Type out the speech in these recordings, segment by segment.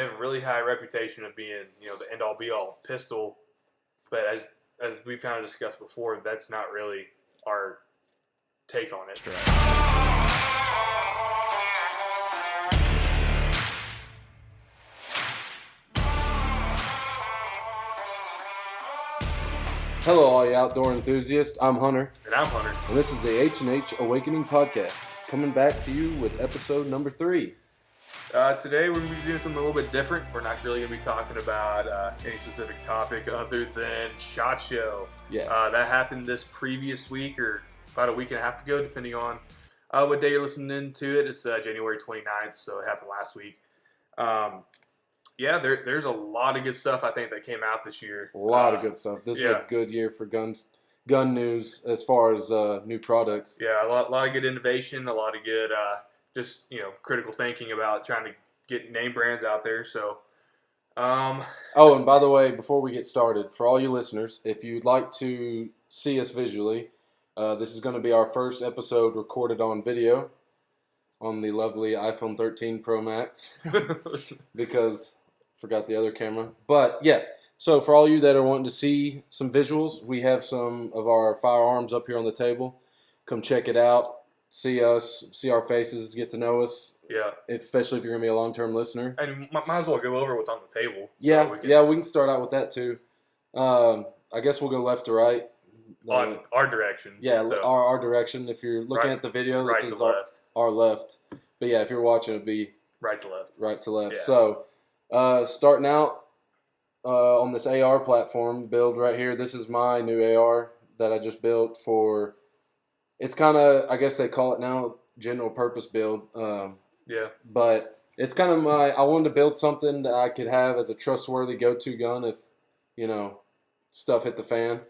have a really high reputation of being, the end all be all pistol. But as we've kind of discussed before, that's not really our take on it. Hello, all you outdoor enthusiasts. I'm Hunter. And I'm Hunter. And this is the H&H Awakening Podcast, coming back to you with episode number 3. Today we're going to be doing something a little bit different. We're not really going to be talking about any specific topic other than SHOT Show. Yeah. That happened this previous week or about a week and a half ago, depending on what day you're listening to it. It's January 29th, so it happened last week. There's a lot of good stuff, I think, that came out this year. A lot of good stuff. This is a good year for gun news as far as new products. Yeah, a lot of good innovation, a lot of good critical thinking about trying to get name brands out there. So, Oh, and by the way, before we get started, for all you listeners, if you'd like to see us visually, this is going to be our first episode recorded on video on the lovely iPhone 13 Pro Max because forgot the other camera. But yeah, so for all you that are wanting to see some visuals, we have some of our firearms up here on the table. Come check it out. See us, see our faces, get to know us. Yeah. Especially if you're going to be a long-term listener. And might as well go over what's on the table. Yeah, we can start out with that too. I guess we'll go left to right. On our direction. Yeah, so. our direction. If you're looking at the video, this is our left. But yeah, if you're watching, it'll be right to left. Right to left. Yeah. So, starting out on this AR platform build right here, this is my new AR that I just built for. It's kind of, I guess they call it now, general purpose build. Yeah. But it's kind of I wanted to build something that I could have as a trustworthy go-to gun if, stuff hit the fan.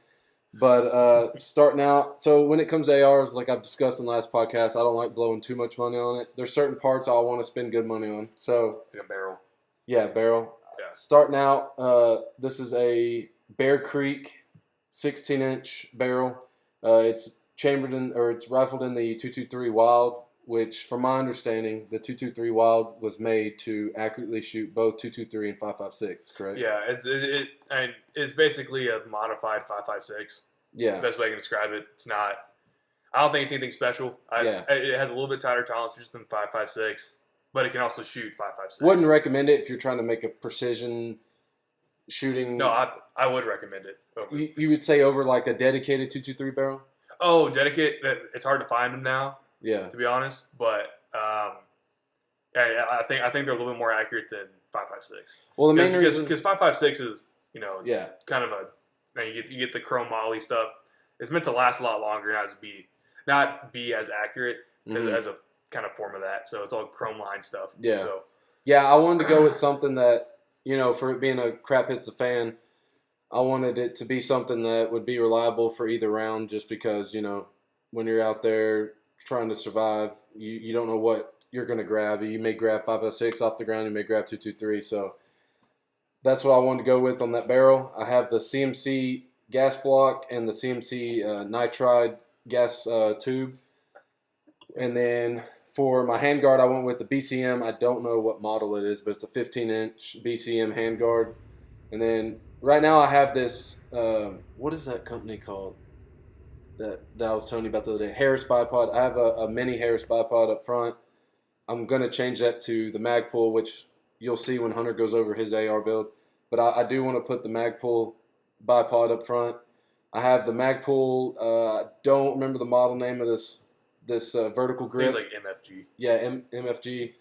But starting out, so when it comes to ARs, like I've discussed in the last podcast, I don't like blowing too much money on it. There's certain parts I want to spend good money on. So like a barrel. Yeah, barrel. Yeah. Starting out, this is a Bear Creek 16-inch barrel. It's it's rifled in the 223 Wild, which, from my understanding, the 223 Wild was made to accurately shoot both 223 and 5.56, correct? Yeah, it's basically a modified 5.56. Yeah. The best way I can describe it. It's not. I don't think it's anything special. It has a little bit tighter tolerance than 5.56, but it can also shoot 5.56. Wouldn't recommend it if you're trying to make a precision shooting. No, I would recommend it. You would say over like a dedicated 223 barrel? Oh, dedicated. It's hard to find them now. Yeah. To be honest, but I think they're a little bit more accurate than 5.56. Well, the main reason because 5.56 is kind of you get the chrome moly stuff. It's meant to last a lot longer, not be as accurate as a kind of form of that. So it's all chrome line stuff. Yeah. So. Yeah, I wanted to go with something that for it being a crap hits the fan, I wanted it to be something that would be reliable for either round. Just because when you're out there trying to survive, you don't know what you're going to grab. You may grab 5.06 off the ground. You may grab 223. So that's what I wanted to go with on that barrel. I have the CMC gas block and the CMC nitride gas tube. And then for my handguard, I went with the BCM. I don't know what model it is, but it's a 15-inch BCM handguard. And then right now I have this, what is that company called? That I was telling you about the other day, Harris bipod. I have a mini Harris bipod up front. I'm going to change that to the Magpul, which you'll see when Hunter goes over his AR build. But I do want to put the Magpul bipod up front. I have the Magpul, I don't remember the model name of this vertical grip. It's like MFG. Yeah, MFG.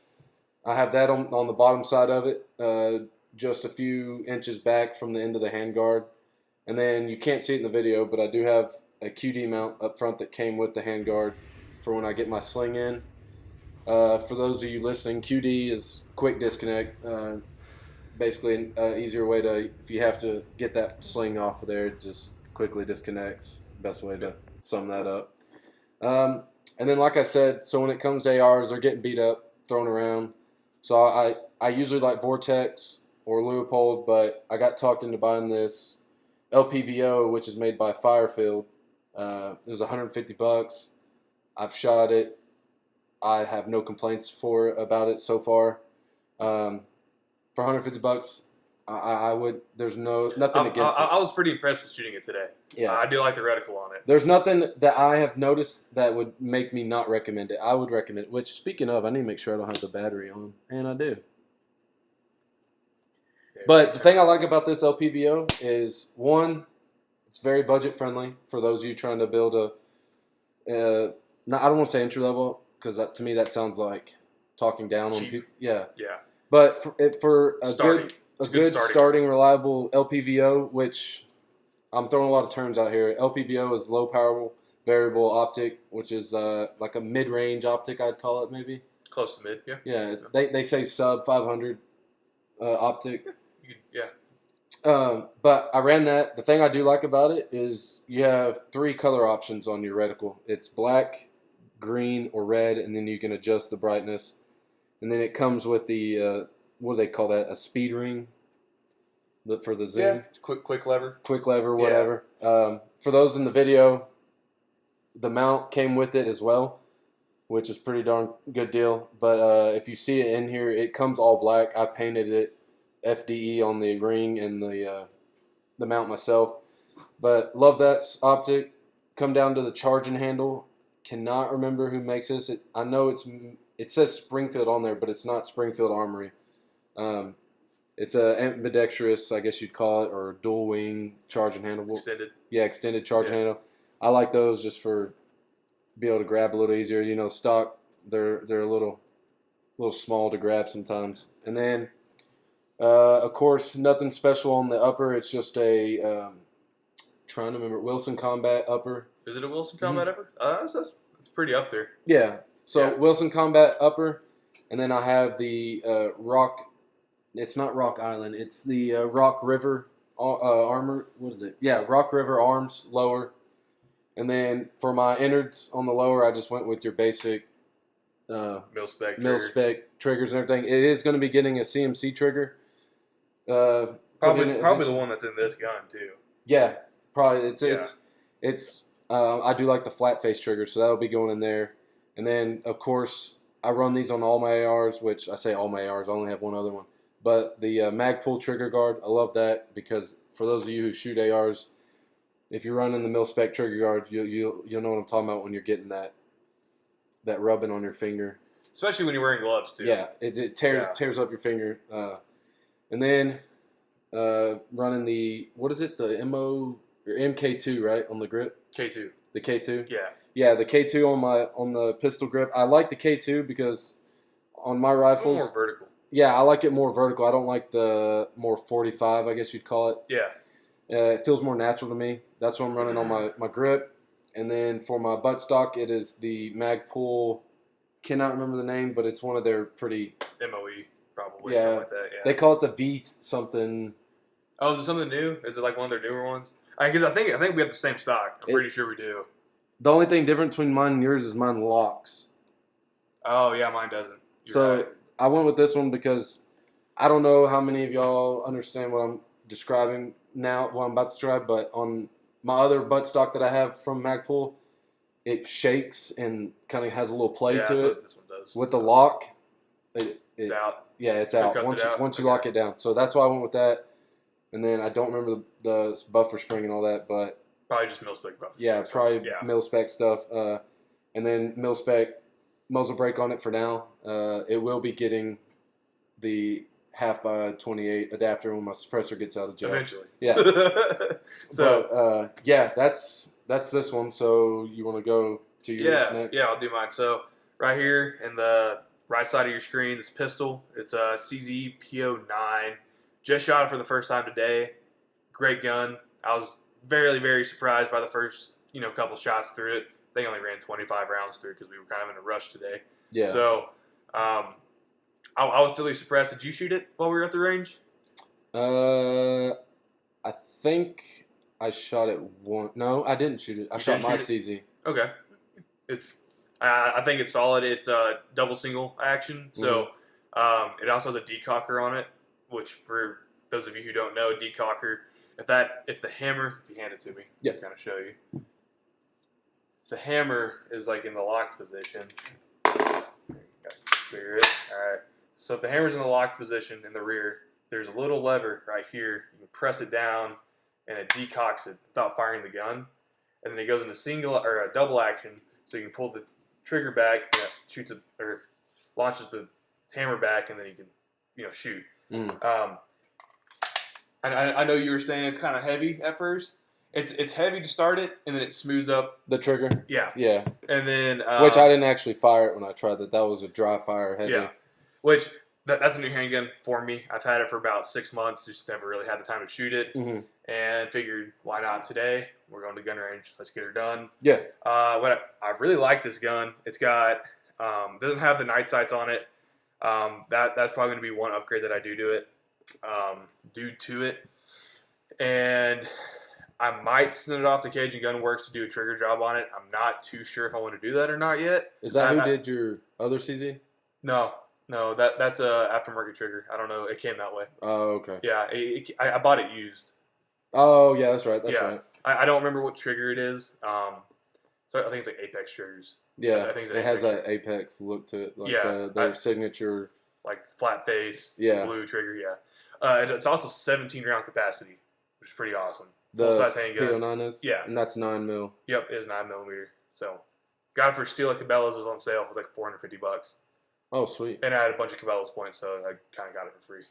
I have that on the bottom side of it, just a few inches back from the end of the handguard. And then you can't see it in the video, but I do have a QD mount up front that came with the handguard for when I get my sling in. For those of you listening, QD is quick disconnect. Basically an easier way to, if you have to get that sling off of there, it just quickly disconnects. Best way to sum that up. And then, like I said, so when it comes to ARs, they're getting beat up, thrown around. So I usually like Vortex or Leupold, but I got talked into buying this LPVO, which is made by Firefield. It was $150. I've shot it. I have no complaints about it so far. For $150, I would. There's nothing against it. I was pretty impressed with shooting it today. Yeah, I do like the reticle on it. There's nothing that I have noticed that would make me not recommend it. I would recommend it. Which, speaking of, I need to make sure I don't have the battery on, and I do. Yeah, but the thing I like about this LPVO is, one, it's very budget friendly for those of you trying to build a. I don't want to say entry level because to me that sounds like talking down on people. Yeah. Yeah. But for a good starting reliable LPVO, which I'm throwing a lot of terms out here. LPVO is low power variable optic, which is like a mid range optic, I'd call it maybe. Close to mid, yeah. Yeah, they say sub 500 optic. Yeah. But I ran that. The thing I do like about it is you have 3 color options on your reticle. It's black, green, or red, and then you can adjust the brightness. And then it comes with the, what do they call that, a speed ring for the zoom? Yeah, quick lever. Quick lever, whatever. Yeah. For those in the video, the mount came with it as well, which is pretty darn good deal. But if you see it in here, it comes all black. I painted it FDE on the ring and the mount myself. But love that optic. Come down to the charging handle. Cannot remember who makes this. I know it says Springfield on there, but it's not Springfield Armory. It's a ambidextrous, I guess you'd call it, or dual wing charging handle. Extended. Yeah, extended charging handle. I like those just for be able to grab a little easier. You know, stock they're a little small to grab sometimes. And then, of course, nothing special on the upper. It's just a trying to remember Wilson Combat upper. Is it a Wilson Combat upper? It's pretty up there. Yeah. So Wilson Combat upper, and then I have the Rock. It's not Rock Island. It's the Rock River armor. What is it? Yeah, Rock River arms lower. And then for my innards on the lower, I just went with your basic mil spec triggers and everything. It is going to be getting a CMC trigger. Probably the one that's in this gun too. Yeah, probably it's. I do like the flat face trigger, so that'll be going in there. And then of course I run these on all my ARs, which I say all my ARs. I only have one other one, but the Magpul trigger guard. I love that because for those of you who shoot ARs, if you're running the mil spec trigger guard, you'll know what I'm talking about when you're getting that rubbing on your finger. Especially when you're wearing gloves too. Yeah, it tears up your finger. And then running the what is it? The MK2, right, on the grip. K2. The K2. Yeah. Yeah, the K2 on the pistol grip. I like the K2 because on my rifles, it's more vertical. Yeah, I like it more vertical. I don't like the more 45, I guess you'd call it. Yeah. It feels more natural to me. That's what I'm running on my grip. And then for my buttstock, it is the Magpul. Cannot remember the name, but it's one of their pretty MOE probably. Yeah, something like that. Yeah. They call it the V something. Oh, is it something new? Is it like one of their newer ones? Because I think we have the same stock. I'm pretty sure we do. The only thing different between mine and yours is mine locks. Oh yeah, mine doesn't. You're right. I went with this one because I don't know how many of y'all understand what I'm describing now, what I'm about to describe, but on my other buttstock that I have from Magpul, it shakes and kind of has a little play to it. What this one does. With the lock, it's out. Yeah, it's out. Once you lock it down. So that's why I went with that. And then I don't remember the buffer spring and all that, but probably just mil-spec buffer. Yeah, probably mil-spec stuff. And then mil-spec muzzle brake on it for now. It will be getting the 1/2x28 adapter when my suppressor gets out of jail. Eventually. Yeah. So that's this one. So you want to go to yours next? Yeah, I'll do mine. So right here in the right side of your screen, this pistol. It's a CZ-P09. Just shot it for the first time today. Great gun. I was very, very surprised by the first couple shots through it. They only ran 25 rounds through because we were kind of in a rush today. Yeah. So I was totally surprised. Did you shoot it while we were at the range? I think I shot it one. No, I didn't shoot it. I shot my CZ. Okay. I think it's solid. It's a double single action. So it also has a decocker on it, which for those of you who don't know, decocker, if the hammer, if you hand it to me, I'll kind of show you. If the hammer is like in the locked position, figure it. All right. So if the hammer's in the locked position in the rear, there's a little lever right here. You can press it down, and it decocks it without firing the gun. And then it goes into single or a double action, so you can pull the trigger back, shoots it or launches the hammer back, and then you can, shoot. I know you were saying it's kind of heavy at first. It's heavy to start it, and then it smooths up the trigger. Yeah, yeah. And then which I didn't actually fire it when I tried that. That was a dry fire heavy. Yeah, which that's a new handgun for me. I've had it for about 6 months. Just never really had the time to shoot it, and figured why not today? We're going to gun range. Let's get her done. Yeah. I really like this gun. It's got doesn't have the night sights on it. That's probably going to be one upgrade that I do to it. And I might send it off to Cajun Gun Works to do a trigger job on it. I'm not too sure if I want to do that or not yet. Is that who did your other CZ? No, that's a aftermarket trigger. I don't know. It came that way. Oh, okay. Yeah, I bought it used. Oh, yeah, that's right. That's right. I don't remember what trigger it is. So I think it's like Apex triggers. Yeah, I think it has that Apex look to it, like their signature, like flat face, blue trigger. Yeah, it's also 17 round capacity, which is pretty awesome. The full size handgun. P09 is, and that's 9mm. Yep, it is 9mm. So got it for Steel at Cabela's. It was on sale. It was like $450. Oh, sweet! And I had a bunch of Cabela's points, so I kind of got it for free.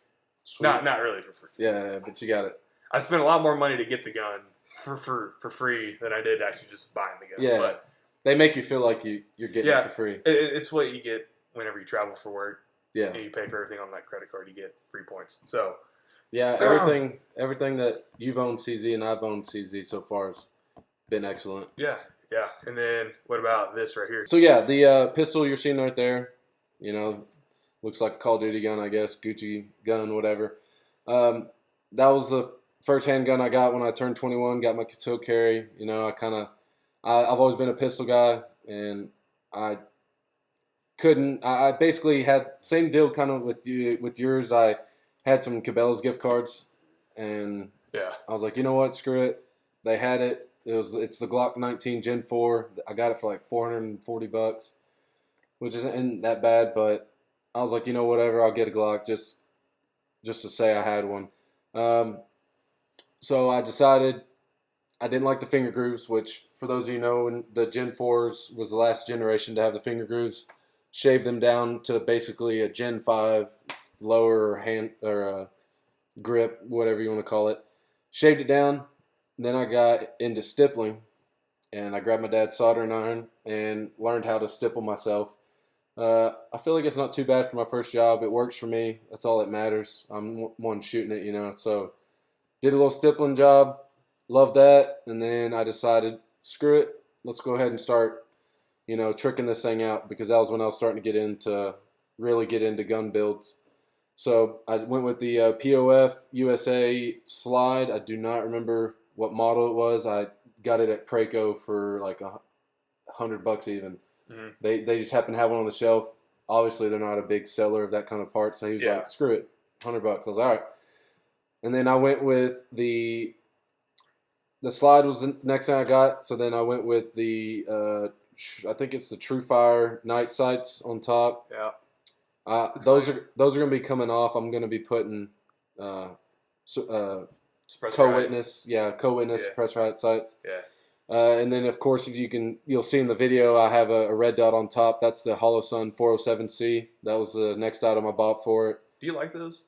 Sweet. Not really for free. Yeah, but you got it. I spent a lot more money to get the gun for free than I did actually just buying the gun. Yeah, but they make you feel like you're getting it for free. It's what you get whenever you travel for work. Yeah, and you pay for everything on that credit card. You get free points. So yeah, everything that you've owned CZ and I've owned CZ so far has been excellent. Yeah. And then what about this right here? So yeah, the pistol you're seeing right there, looks like a Call of Duty gun, I guess, Gucci gun, whatever. That was the first handgun I got when I turned 21. Got my concealed carry. I've always been a pistol guy, and I basically had same deal kind of with yours. I had some Cabela's gift cards, and I was like, you know what, screw it. They had it. It's the Glock 19 Gen 4. I got it for like $440, which isn't that bad, but I was like, whatever, I'll get a Glock just to say I had one. So I decided I didn't like the finger grooves, which for those of you know, the Gen 4s was the last generation to have the finger grooves. Shaved them down to basically a Gen 5 lower hand or grip, whatever you want to call it. Shaved it down. Then I got into stippling, and I grabbed my dad's soldering iron and learned how to stipple myself. I feel like it's not too bad for my first job. It works for me. That's all that matters. I'm one shooting it, So did a little stippling job. Loved that. And then I decided, screw it. Let's go ahead and start, tricking this thing out, because that was when I was starting to really get into gun builds. So I went with the POF USA slide. I do not remember what model it was. I got it at Preco for like $100 even. Mm-hmm. They just happened to have one on the shelf. Obviously, they're not a big seller of that kind of part, so he was like, screw it, $100. I was like, all right. And then I went with the slide was the next thing I got. So then I went with the, I think it's the TrueFire night sights on top. Yeah. Those are going to be coming off. I'm going to be putting co-witness suppressor height sights. Yeah. And then, of course, you'll see in the video, I have a red dot on top. That's the HoloSun 407C. That was the next item I bought for it. Do you like those?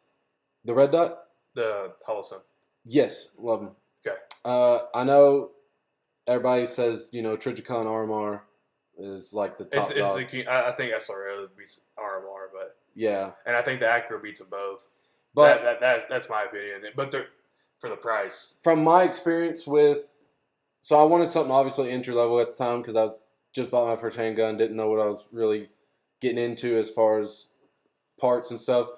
The red dot? The HoloSun. Yes, love them. Okay. I know everybody says, Trijicon RMR is like the top dog. I think SRO beats RMR, but yeah. And I think the Acura beats them both. But that's my opinion. But they're for the price. From my experience so I wanted something obviously entry level at the time, because I just bought my first handgun, didn't know what I was really getting into as far as parts and stuff.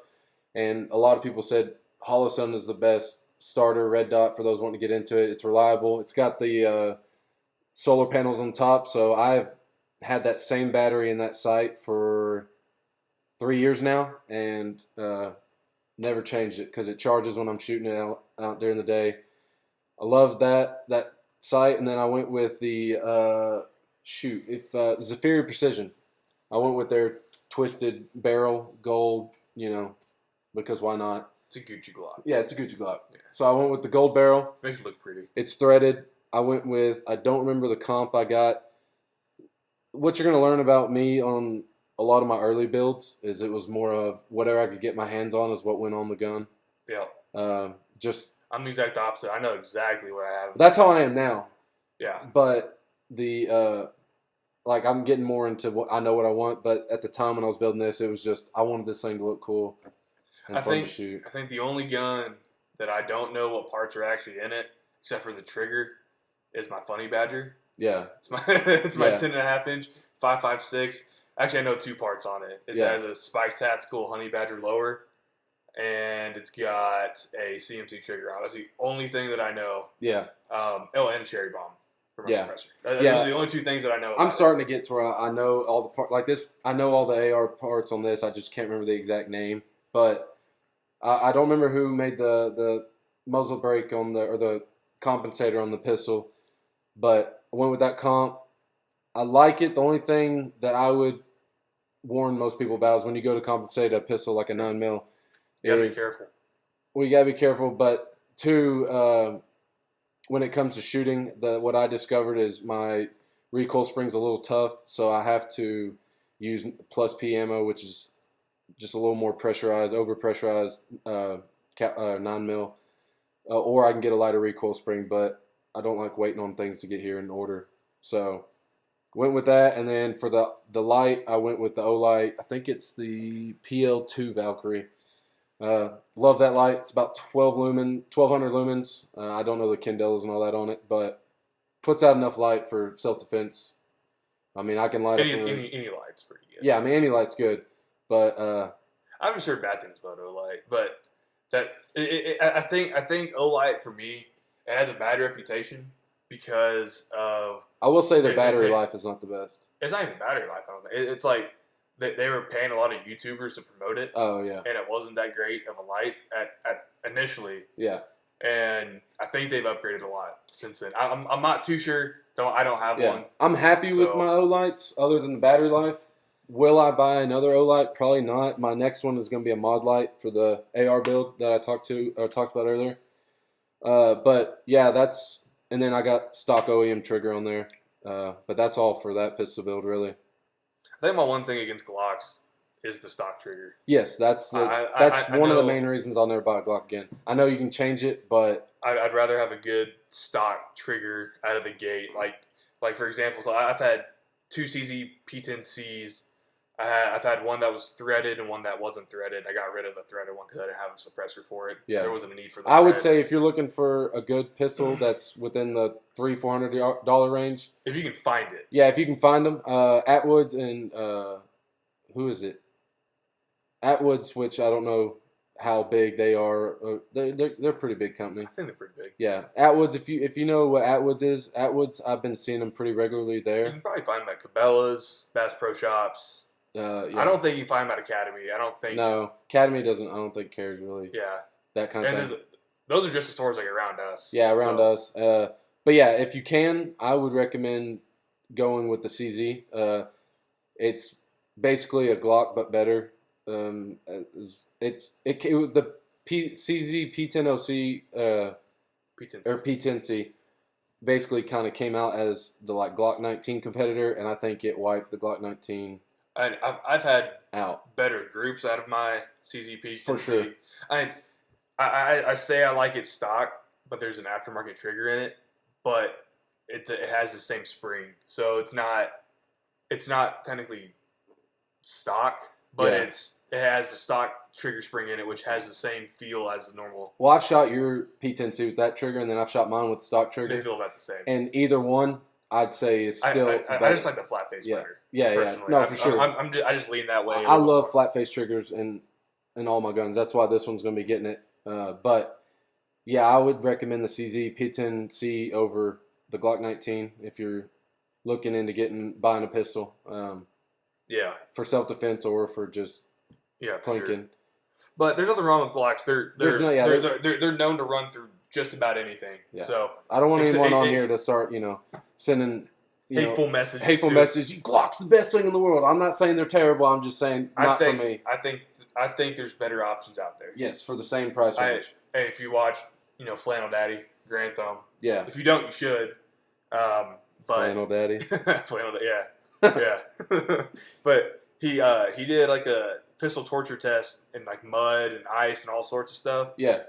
And a lot of people said HoloSun is the best starter red dot for those wanting to get into it. It's reliable. It's got the solar panels on top, so I've had that same battery in that sight for 3 years now, and never changed it because it charges when I'm shooting it out during the day. I love that sight. And then I went with the Zephyria Precision. I went with their twisted barrel gold because why not? It's a Gucci Glock. Yeah, it's a Gucci Glock. Yeah. So I went with the gold barrel. Makes it look pretty. It's threaded. I don't remember the comp I got. What you're going to learn about me on a lot of my early builds is it was more of whatever I could get my hands on is what went on the gun. Yeah. I'm the exact opposite. I know exactly what I have. That's how I am now. Yeah. But I'm getting more into what I know what I want. But at the time when I was building this, it was just I wanted this thing to look cool and fun to shoot. I think the only gun that I don't know what parts are actually in it, except for the trigger, is my Funny Badger. Yeah. It's my 10.5-inch 5.56. Actually, I know 2 parts on it. It has a Spikes Tactical Honey Badger lower, and it's got a CMC trigger on it. That's the only thing that I know. Yeah. And a cherry bomb for my suppressor. Those are the only 2 things that I know about. I'm starting to get to where I know all the parts. Like this, I know all the AR parts on this. I just can't remember the exact name. But I don't remember who made the muzzle brake or the compensator on the pistol. But I went with that comp. I like it. The only thing that I would warn most people about is when you go to compensate a pistol like a 9mm. You gotta be careful. Well, you gotta be careful. But 2, when it comes to shooting, what I discovered is my recoil spring's a little tough, so I have to use plus P ammo, which is just a little more pressurized, overpressurized 9mm, or I can get a lighter recoil spring, but I don't like waiting on things to get here in order. So went with that, and then for the light, I went with the Olight. I think it's the PL2 Valkyrie. Love that light. It's about 1200 lumens. I don't know the candelas and all that on it, but puts out enough light for self-defense. I mean, I can light any light's pretty good. Yeah, I mean, any light's good, but I haven't heard bad things about Olight, but I think Olight for me, it has a bad reputation because of. I will say the battery life is not the best. It's not even battery life. I don't think it's like they were paying a lot of YouTubers to promote it. Oh yeah, and it wasn't that great of a light at initially. Yeah, and I think they've upgraded a lot since then. I'm not too sure. I don't have one. I'm happy with my Olights other than the battery life. Will I buy another Olight? Probably not. My next one is going to be a mod light for the AR build that I talked about earlier. But yeah, and then I got stock OEM trigger on there. But that's all for that pistol build, really. I think my one thing against Glocks is the stock trigger. Yes, that's one of the main reasons I'll never buy a Glock again. I know you can change it, but I'd rather have a good stock trigger out of the gate. Like for example, so I've had 2 CZ P10Cs. I've had one that was threaded and one that wasn't threaded. I got rid of the threaded one because I didn't have a suppressor for it. Yeah. There wasn't a need for that. I would say if you're looking for a good pistol that's within the $300-$400 range. If you can find it. Yeah, if you can find them. Atwoods and who is it? Atwoods, which I don't know how big they are. They're a pretty big company. I think they're pretty big. Yeah. Atwoods, if you know what Atwoods is, Atwoods, I've been seeing them pretty regularly there. You can probably find them at Cabela's, Bass Pro Shops. Yeah. I don't think you can find them at Academy. I don't think. No, Academy doesn't. I don't think cares really. Yeah. That kind of thing. Those are just the stores like around us. Yeah, around us. But yeah, if you can, I would recommend going with the CZ. It's basically a Glock but better. The CZ P10OC P10C. or P10C basically kind of came out as the Glock 19 competitor, and I think it wiped the Glock 19. And I've had out better groups out of my CZP. For sure. I say I like it stock, but there's an aftermarket trigger in it. But it has the same spring, so it's not technically stock, but it has the stock trigger spring in it, which has the same feel as the normal. Well, I've shot your P10C with that trigger, and then I've shot mine with stock trigger. They feel about the same. And either one, I'd say is still. I just like the flat face better. Yeah. No, for sure. I just lean that way. I love flat face triggers in all my guns. That's why this one's going to be getting it. But yeah, I would recommend the CZ P10C over the Glock 19 if you're looking into buying a pistol. For self-defense or for just plinking. Sure. But there's nothing wrong with Glocks. They're known to run through just about anything. Yeah. So I don't want anyone on here to start, sending hateful messages. Hateful messages. Glock's the best thing in the world. I'm not saying they're terrible. I'm just saying not for me. I think there's better options out there. Yes, for the same price range. Hey, if you watch, Flannel Daddy, Grand Thumb. Yeah. If you don't, you should. Flannel Daddy. Flannel Daddy, yeah. But he did like a pistol torture test in like mud and ice and all sorts of stuff. Yeah.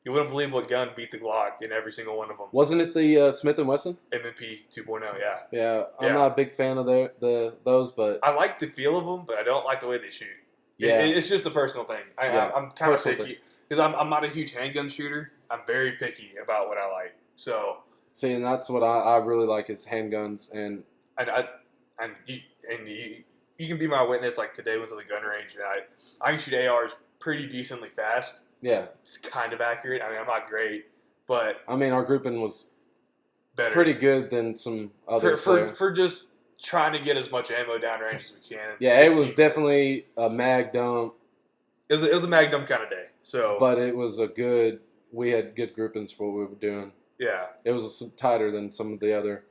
You wouldn't believe what gun beat the Glock in every single one of them. Wasn't it the Smith & Wesson? M&P 2.0, yeah. Yeah, I'm not a big fan of those, but... I like the feel of them, but I don't like the way they shoot. Yeah. It's just a personal thing. I'm kind of picky. Because I'm not a huge handgun shooter. I'm very picky about what I like. So... See, and that's what I really like is handguns. And you can be my witness, like today was at the gun range, and I can shoot ARs pretty decently fast. Yeah. It's kind of accurate. I mean, I'm not great, but... I mean, our grouping was better. Pretty good than some others. For just trying to get as much ammo downrange as we can. Yeah, it was definitely a mag dump. It was a mag dump kind of day. But it was we had good groupings for what we were doing. Yeah. It was tighter than some of the other...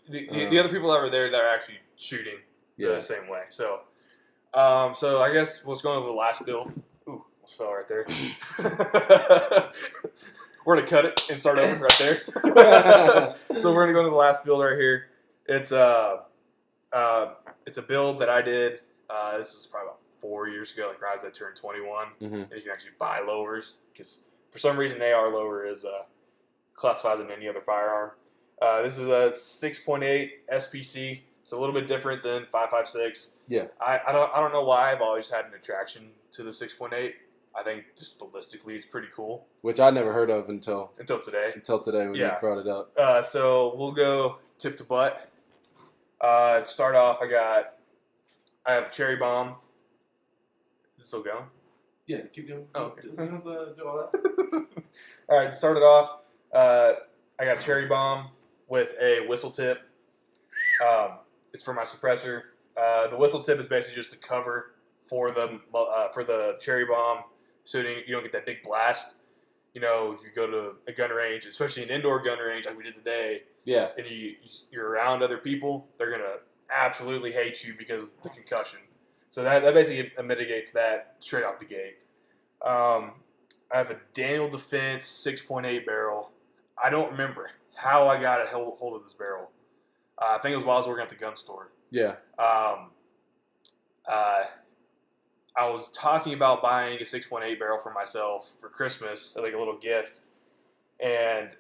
The other people that were there that are actually shooting the same way. So I guess let's go on to the last build. Ooh, almost fell right there. We're going to cut it and start over right there. So we're going to go to the last build right here. It's a build that I did. This is probably about 4 years ago, like right as I turned 21. Mm-hmm. And you can actually buy lowers because for some reason AR lower is classified as any other firearm. This is a 6.8 SPC. It's a little bit different than 5.56. Yeah. I don't know why I've always had an attraction to the 6.8. I think just ballistically it's pretty cool. Which I never heard of until today. Until today when you brought it up. So we'll go tip to butt. To start off, I have a cherry bomb. Is it still going? Yeah, keep going. Oh, okay. You don't have to do all that. All right, to start it off, I got a cherry bomb with a whistle tip. It's for my suppressor. The whistle tip is basically just a cover for the cherry bomb, so you don't get that big blast. If you go to a gun range, especially an indoor gun range like we did today, and you're around other people, they're gonna absolutely hate you because of the concussion. So that basically mitigates that straight off the gate. I have a Daniel Defense 6.8 barrel. I don't remember how I got a hold of this barrel. I think it was while I was working at the gun store. Yeah. I was talking about buying a 6.8 barrel for myself for Christmas, like a little gift. And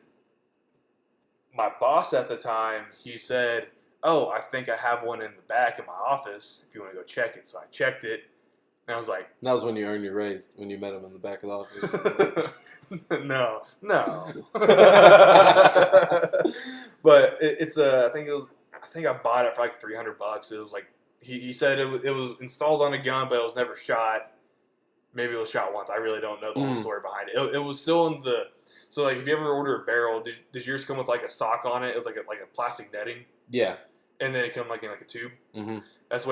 my boss at the time, he said, "Oh, I think I have one in the back of my office if you want to go check it." So I checked it, and I was like... That was when you earned your raise, when you met him in the back of the office. No. But I think I bought it for like $300. It was like, he said it was installed on a gun, but it was never shot. Maybe it was shot once. I really don't know the whole story behind it. It was still in the... So, like, if you ever order a barrel, did yours come with, like, a sock on it? It was like a plastic netting. Yeah. And then it came, like, in, like, a tube. Mm-hmm. That's the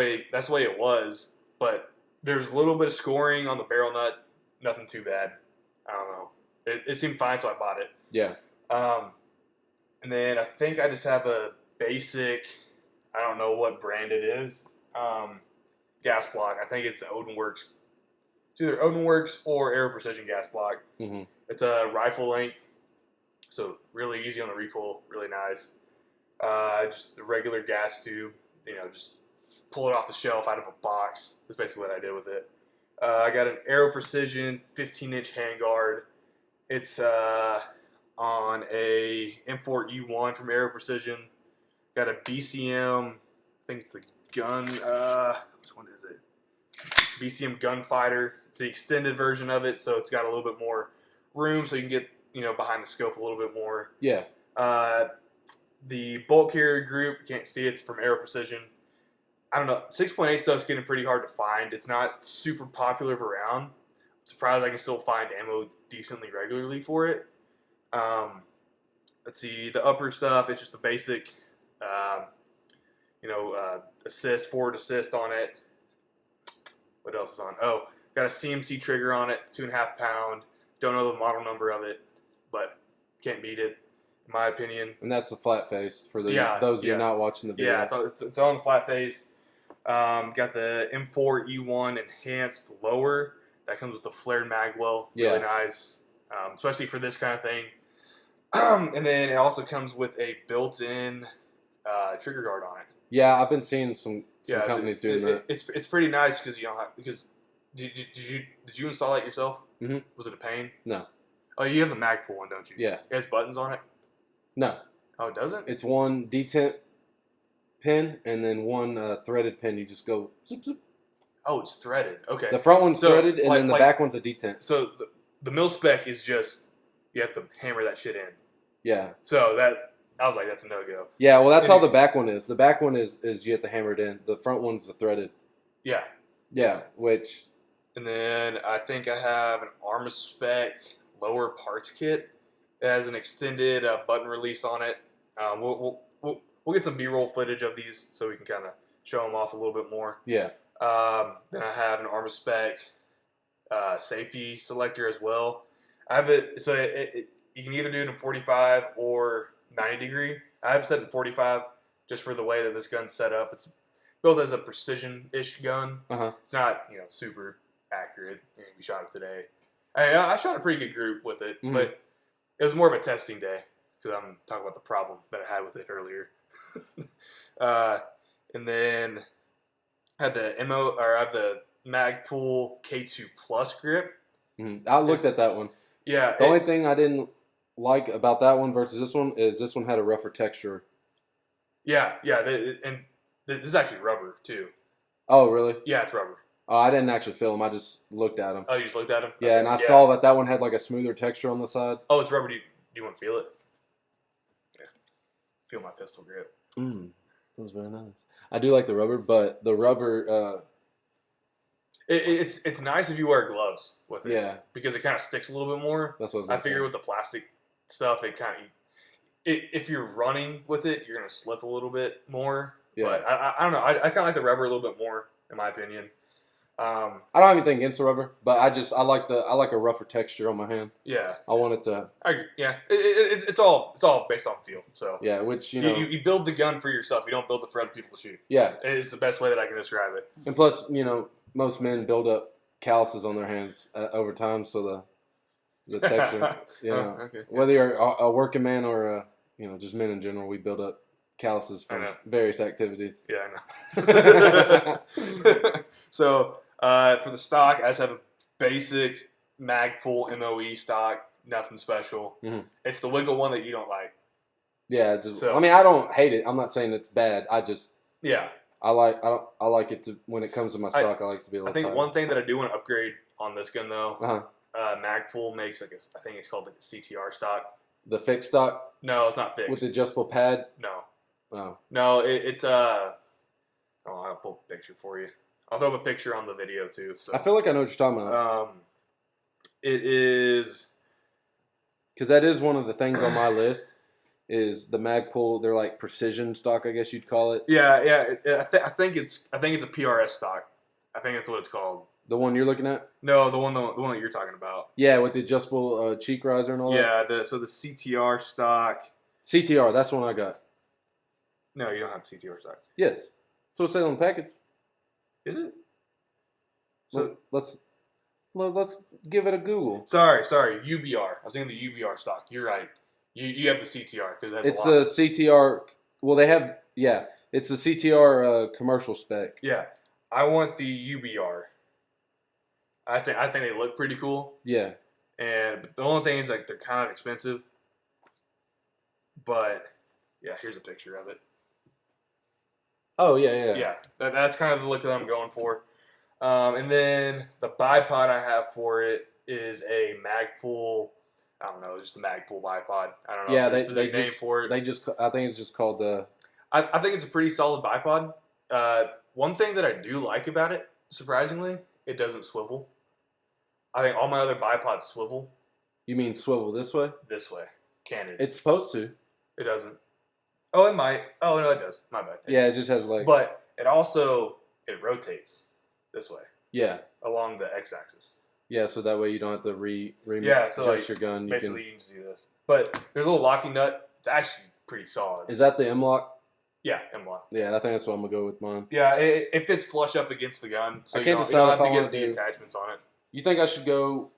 way it was. But there's a little bit of scoring on the barrel nut. Nothing too bad. I don't know. It seemed fine, so I bought it. Yeah. And then I think I just have a basic... I don't know what brand it is. Gas block. I think it's Odinworks. It's either Odinworks or Aero Precision gas block. Mm-hmm. It's a rifle length, so really easy on the recoil, really nice. Just a regular gas tube, just pull it off the shelf out of a box. That's basically what I did with it. I got an Aero Precision 15-inch handguard. It's on a M4E1 from Aero Precision. Got a BCM, I think it's the gun, which one is it? BCM Gunfighter. It's the extended version of it, so it's got a little bit more room so you can get, behind the scope a little bit more. Yeah. The bolt carrier group, you can't see it's from Aero Precision. I don't know, 6.8 stuff's getting pretty hard to find. It's not super popular around. I'm surprised I can still find ammo decently regularly for it. Let's see, the upper stuff, it's just the basic... assist, forward assist on it. What else is on? Oh, got a CMC trigger on it, 2.5 pound. Don't know the model number of it, but can't beat it. in my opinion. And that's the flat face for those of you not watching the video. Yeah, it's on the flat face. Got the M4E1 enhanced lower that comes with the flared magwell. Really nice, especially for this kind of thing. And then it also comes with a built-in trigger guard on it. Yeah, I've been seeing some companies doing that. It's pretty nice because did you install it yourself? Mm-hmm. Was it a pain? No. Oh, you have the Magpul one, don't you? Yeah. It has buttons on it? No. Oh, it doesn't? It's one detent pin and then one threaded pin. You just go zip, zip. Oh, it's threaded. Okay. The front one's threaded and then the back one's a detent. So the mil spec is just you have to hammer that shit in. Yeah. So I was like, that's a no-go. Yeah, well, that's how the back one is. The back one is you have to hammer it in. The front one's the threaded. Yeah. Yeah, which... And then I think I have an Arma spec lower parts kit. It has an extended button release on it. We'll get some B-roll footage of these so we can kind of show them off a little bit more. Yeah. Then I have an Arma spec safety selector as well. I have it so you can either do it in 45 or 90 degree. I have it set in 45 just for the way that this gun's set up. It's built as a precision-ish gun. Uh-huh. It's not super accurate. We shot it today. I shot a pretty good group with it, but it was more of a testing day because I'm talking about the problem that I had with it earlier. And then I had the Magpul K2 Plus grip. Mm-hmm. I looked at that one. Yeah. The only thing I didn't like about that one versus this one is this one had a rougher texture. Yeah. And this is actually rubber too. Oh, really? Yeah, it's rubber. Oh, I didn't actually feel them. I just looked at them. Oh, you just looked at them? Yeah, and I saw that one had like a smoother texture on the side. Oh, it's rubber. Do you want to feel it? Yeah. Feel my pistol grip. That's very nice. I do like the rubber, but the rubber... It's nice if you wear gloves with it. Yeah. Because it kind of sticks a little bit more. That's what I figure with the plastic stuff, it kind of... If you're running with it, you're going to slip a little bit more. Yeah. But I don't know. I kind of like the rubber a little bit more, in my opinion. I don't have anything against the rubber, but I like a rougher texture on my hand. Yeah. I want it to... I agree. Yeah. It's all based on feel. So yeah, which, you build the gun for yourself. You don't build it for other people to shoot. Yeah. It's the best way that I can describe it. And plus, most men build up calluses on their hands over time, so the texture, okay. Whether you're a working man or just men in general, we build up calluses from various activities. Yeah, I know. So for the stock, I just have a basic Magpul MOE stock, nothing special. Mm-hmm. It's the wiggle one that you don't like. Yeah, I don't hate it. I'm not saying it's bad. Yeah. I like it to when it comes to my stock. I like it to be a little. I think tighter. One thing that I do want to upgrade on this gun though, Magpul makes I think it's called like a CTR stock. The fixed stock? No, it's not fixed. With the adjustable pad? No. Oh. No, it's I'll pull up a picture for you. I'll throw up a picture on the video too. So I feel like I know what you're talking about. It is because that is one of the things on my list. Is the Magpul? They're like precision stock, I guess you'd call it. Yeah. I think it's a PRS stock. I think that's what it's called. The one you're looking at? No, the one that you're talking about. Yeah, with the adjustable cheek riser and all that. Yeah, so the CTR stock. CTR, that's the one I got. No, you don't have CTR stock. Yes, that's what it says on the package. Is it? So let's give it a Google. Sorry, UBR. I was thinking the UBR stock. You're right. You have the CTR because that's it's the CTR. Well, they have it's the CTR commercial spec. Yeah, I want the UBR. I think they look pretty cool. Yeah, and the only thing is like they're kind of expensive. But yeah, here's a picture of it. Oh yeah. Yeah, that's kind of the look that I'm going for. And then the bipod I have for it is a Magpul. I don't know, just the Magpul bipod. I don't know. Yeah, if there's a specific name for it. I think it's just called the. I think it's a pretty solid bipod. One thing that I do like about it, surprisingly, it doesn't swivel. I think all my other bipods swivel. You mean swivel this way? This way. Can it? It's supposed to. It doesn't. Oh, it might. Oh, no, it does. My bad. Yeah, it just has like... But it rotates this way. Yeah. Along the x-axis. Yeah, so that way you don't have to adjust your gun. Basically, you can just do this. But there's a little locking nut It's actually pretty solid. Is that the M-Lock? Yeah, M-Lock. Yeah, I think that's what I'm going to go with mine. Yeah, it fits flush up against the gun, so you don't have to get the attachments on it. You think I should go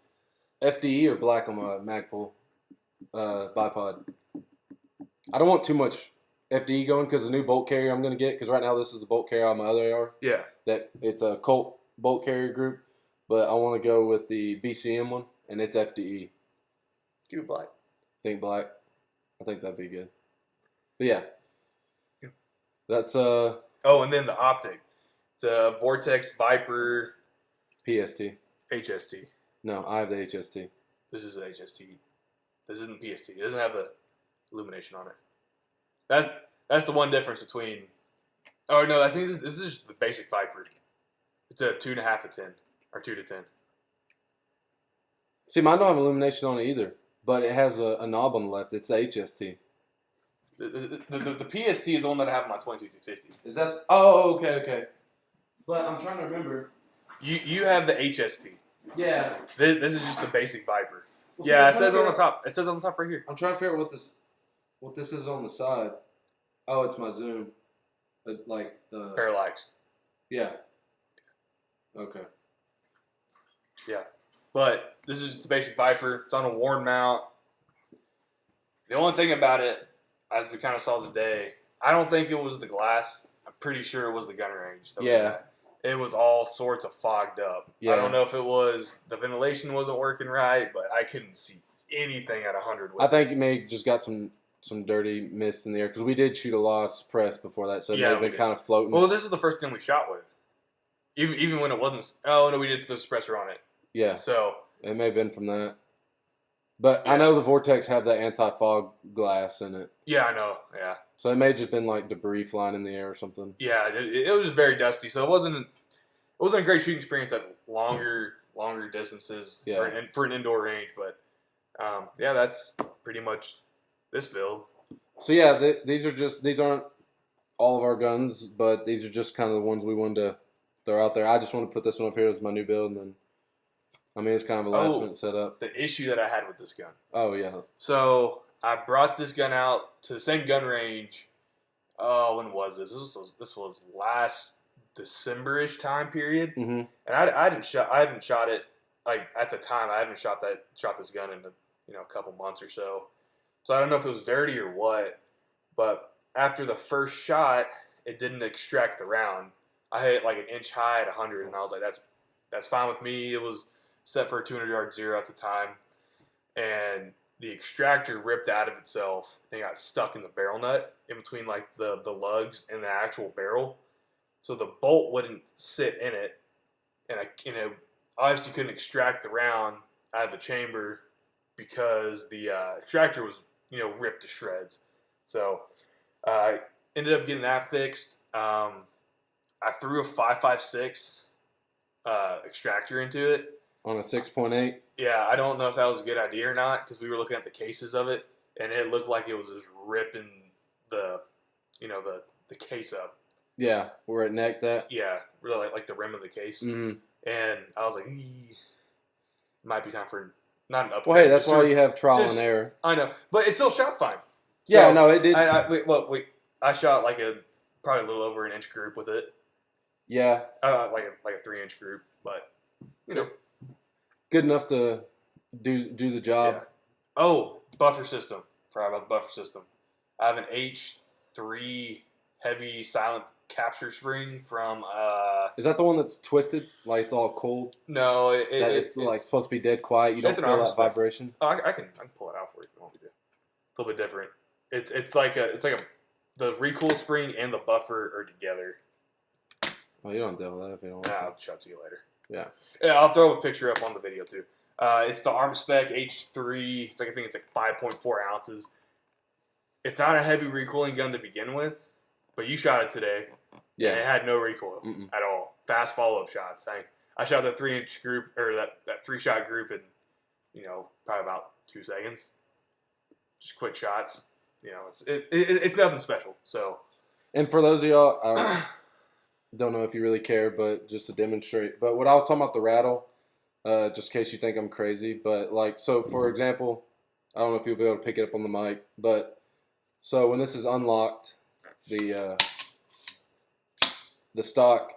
FDE or black on my Magpul bipod? I don't want too much FDE going because the new bolt carrier I'm going to get, because right now this is the bolt carrier on my other AR. Yeah. That it's a Colt bolt carrier group, but I want to go with the BCM one, and it's FDE. Do black. Think black. I think that'd be good. But yeah. That's Oh, and then the optic. It's a Vortex Viper PST. HST. No, I have the HST. This is the HST. This isn't PST. It doesn't have the illumination on it. That's the one difference between. Oh no, I think this is just the basic Viper. It's a 2.5 to 10 or 2 to 10. See, mine don't have illumination on it either, but it has a knob on the left. It's the HST. The PST is the one that I have in my 22-250. Is that? Oh, okay. But I'm trying to remember. You have the HST. Yeah. This is just the basic Viper. Well, yeah, it says on the top. It says on the top right here. I'm trying to figure out what this is on the side. Oh, it's my zoom. Like the parallax. Yeah. Okay. Yeah, but this is just the basic Viper. It's on a worn mount. The only thing about it, as we kind of saw today, I don't think it was the glass. I'm pretty sure it was the gun range. Yeah. It was all sorts of fogged up. Yeah. I don't know if it was the ventilation wasn't working right, but I couldn't see anything at 100. I think it may just got some dirty mist in the air because we did shoot a lot of suppressed before that, so it may have been kind of floating. Well, this is the first gun we shot with. Even when it wasn't. Oh no, we did the suppressor on it. Yeah. So it may have been from that. But yeah. I know the Vortex have that anti-fog glass in it. Yeah, I know. Yeah. So it may have just been like debris flying in the air or something. Yeah, it was just very dusty. So it wasn't a great shooting experience at longer distances for an indoor range. But yeah, that's pretty much this build. So yeah, these aren't all of our guns, but these are just kind of the ones we wanted to throw out there. I just want to put this one up here as my new build, and then I mean it's kind of a last minute setup. The issue that I had with this gun. Oh yeah. So I brought this gun out to the same gun range. Oh, when was this? This was last December-ish time period, mm-hmm. and I haven't shot it like at the time. I haven't shot this gun in a couple months or so. So I don't know if it was dirty or what, but after the first shot, it didn't extract the round. I hit it like an inch high at 100, and I was like, that's fine with me. It was set for a 200-yard zero at the time, and the extractor ripped out of itself and got stuck in the barrel nut in between like the lugs and the actual barrel. So the bolt wouldn't sit in it, and I obviously couldn't extract the round out of the chamber because the extractor was ripped to shreds. So I ended up getting that fixed. I threw a 5.56 extractor into it. On a 6.8? Yeah, I don't know if that was a good idea or not because we were looking at the cases of it, and it looked like it was just ripping the case up. Yeah, where it necked that? Yeah, really like the rim of the case. Mm-hmm. And I was like, it might be time for not an upgrade. Well, hey, that's why you have trial and error. I know, but it still shot fine. So yeah, no, it did. I shot like probably a little over an inch group with it. Yeah. Like a 3-inch group, but good enough to do the job. Yeah. Oh, buffer system. Forgot about the buffer system. I have an H3 heavy silent capture spring from. Is that the one that's twisted? Like it's all cold? No, it's like supposed to be dead quiet. You don't feel that vibration. Oh, I can pull it out for you if you want me to. It's a little bit different. It's like the recoil spring and the buffer are together. Well, you don't deal with that if you don't want I'll show it to you later. Yeah, I'll throw a picture up on the video too. It's the Arm Spec H3. I think it's like 5.4 ounces. It's not a heavy recoiling gun to begin with, but you shot it today. Yeah, and it had no recoil at all. Fast follow-up shots. I shot that 3-inch group or that 3-shot group in probably about 2 seconds. Just quick shots. It's nothing special. So, and for those of y'all, I don't know if you really care, but just to demonstrate. But what I was talking about the rattle, just in case you think I'm crazy, but so for example, I don't know if you'll be able to pick it up on the mic, but So when this is unlocked, the stock,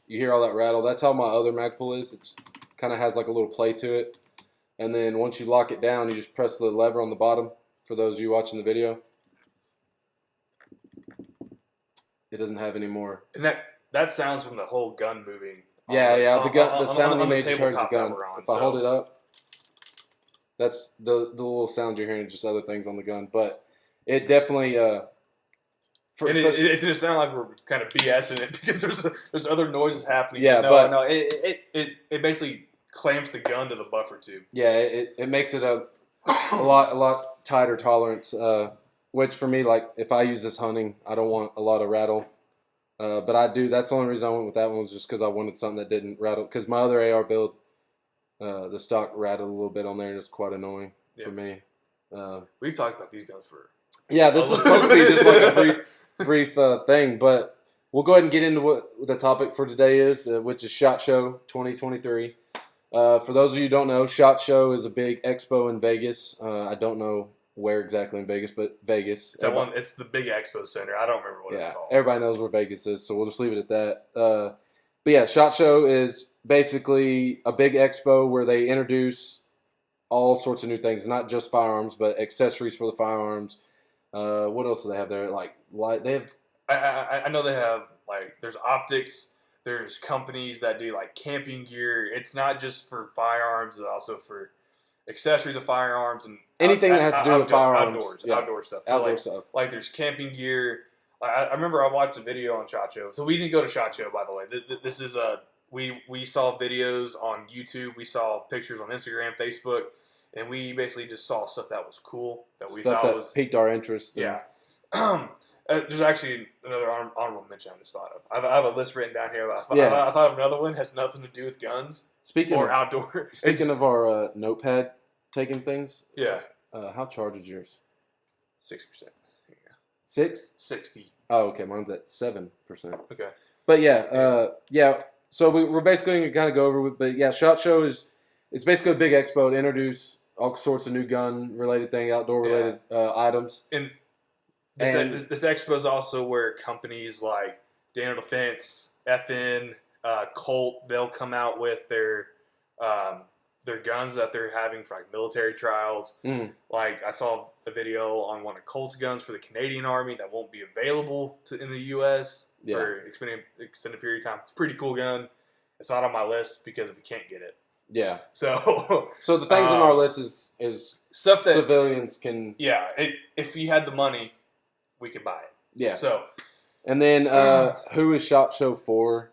you hear all that rattle. That's how my other Magpul is. It's kind of has like a little play to it. And then once you lock it down, you just press the lever on the bottom. For those of you watching the video, it doesn't have any more. And that sounds from the whole gun moving. Yeah. The sound you made just heard the gun. If I hold it up, that's the little sound you're hearing. Just other things on the gun, but it definitely. It's gonna sound like we're kind of BSing it because there's other noises happening. Yeah, no, it basically clamps the gun to the buffer tube. Yeah, it makes it a lot tighter tolerance. Which for me, like if I use this hunting, I don't want a lot of rattle. But I do. That's the only reason I went with that one was just because I wanted something that didn't rattle. Because my other AR build, the stock rattled a little bit on there, and it's quite annoying for me. We've talked about these guns for. Yeah, this is supposed to be just like a brief thing, but we'll go ahead and get into what the topic for today is, which is SHOT Show 2023. For those of you who don't know, SHOT Show is a big expo in Vegas. I don't know where exactly in Vegas, but Vegas. It's the big expo center. I don't remember what it's called. Everybody knows where Vegas is, so we'll just leave it at that. But yeah, SHOT Show is basically a big expo where they introduce all sorts of new things, not just firearms, but accessories for the firearms. What else do they have there? Like they have. I know they have there's optics. There's companies that do like camping gear. It's not just for firearms; it's also for accessories of firearms and anything that has to do with firearms, outdoor stuff. So like there's camping gear. I remember I watched a video on SHOT Show. So we didn't go to SHOT Show, by the way. This is we saw videos on YouTube. We saw pictures on Instagram, Facebook. And we basically just saw stuff that was cool that we thought was piqued our interest. Yeah. There's actually another honorable mention I just thought of. I have a list written down here. I thought of another one has nothing to do with guns outdoor. Speaking of our notepad taking things. Yeah. How charged is yours? 6%. 6? 60. Oh, okay. Mine's at 7%. Okay. But yeah. So we're basically going to kind of go over it. But yeah, SHOT Show it's basically a big expo to introduce all sorts of new gun-related things, outdoor-related items. And this expo is also where companies like Daniel Defense, FN, Colt, they'll come out with their guns that they're having for like military trials. Mm. Like I saw a video on one of Colt's guns for the Canadian Army that won't be available in the U.S. for an extended period of time. It's a pretty cool gun. It's not on my list because we can't get it. Yeah. So the things on our list is stuff that civilians can. Yeah. If you had the money, we could buy it. Yeah. So. And then who is SHOT Show for?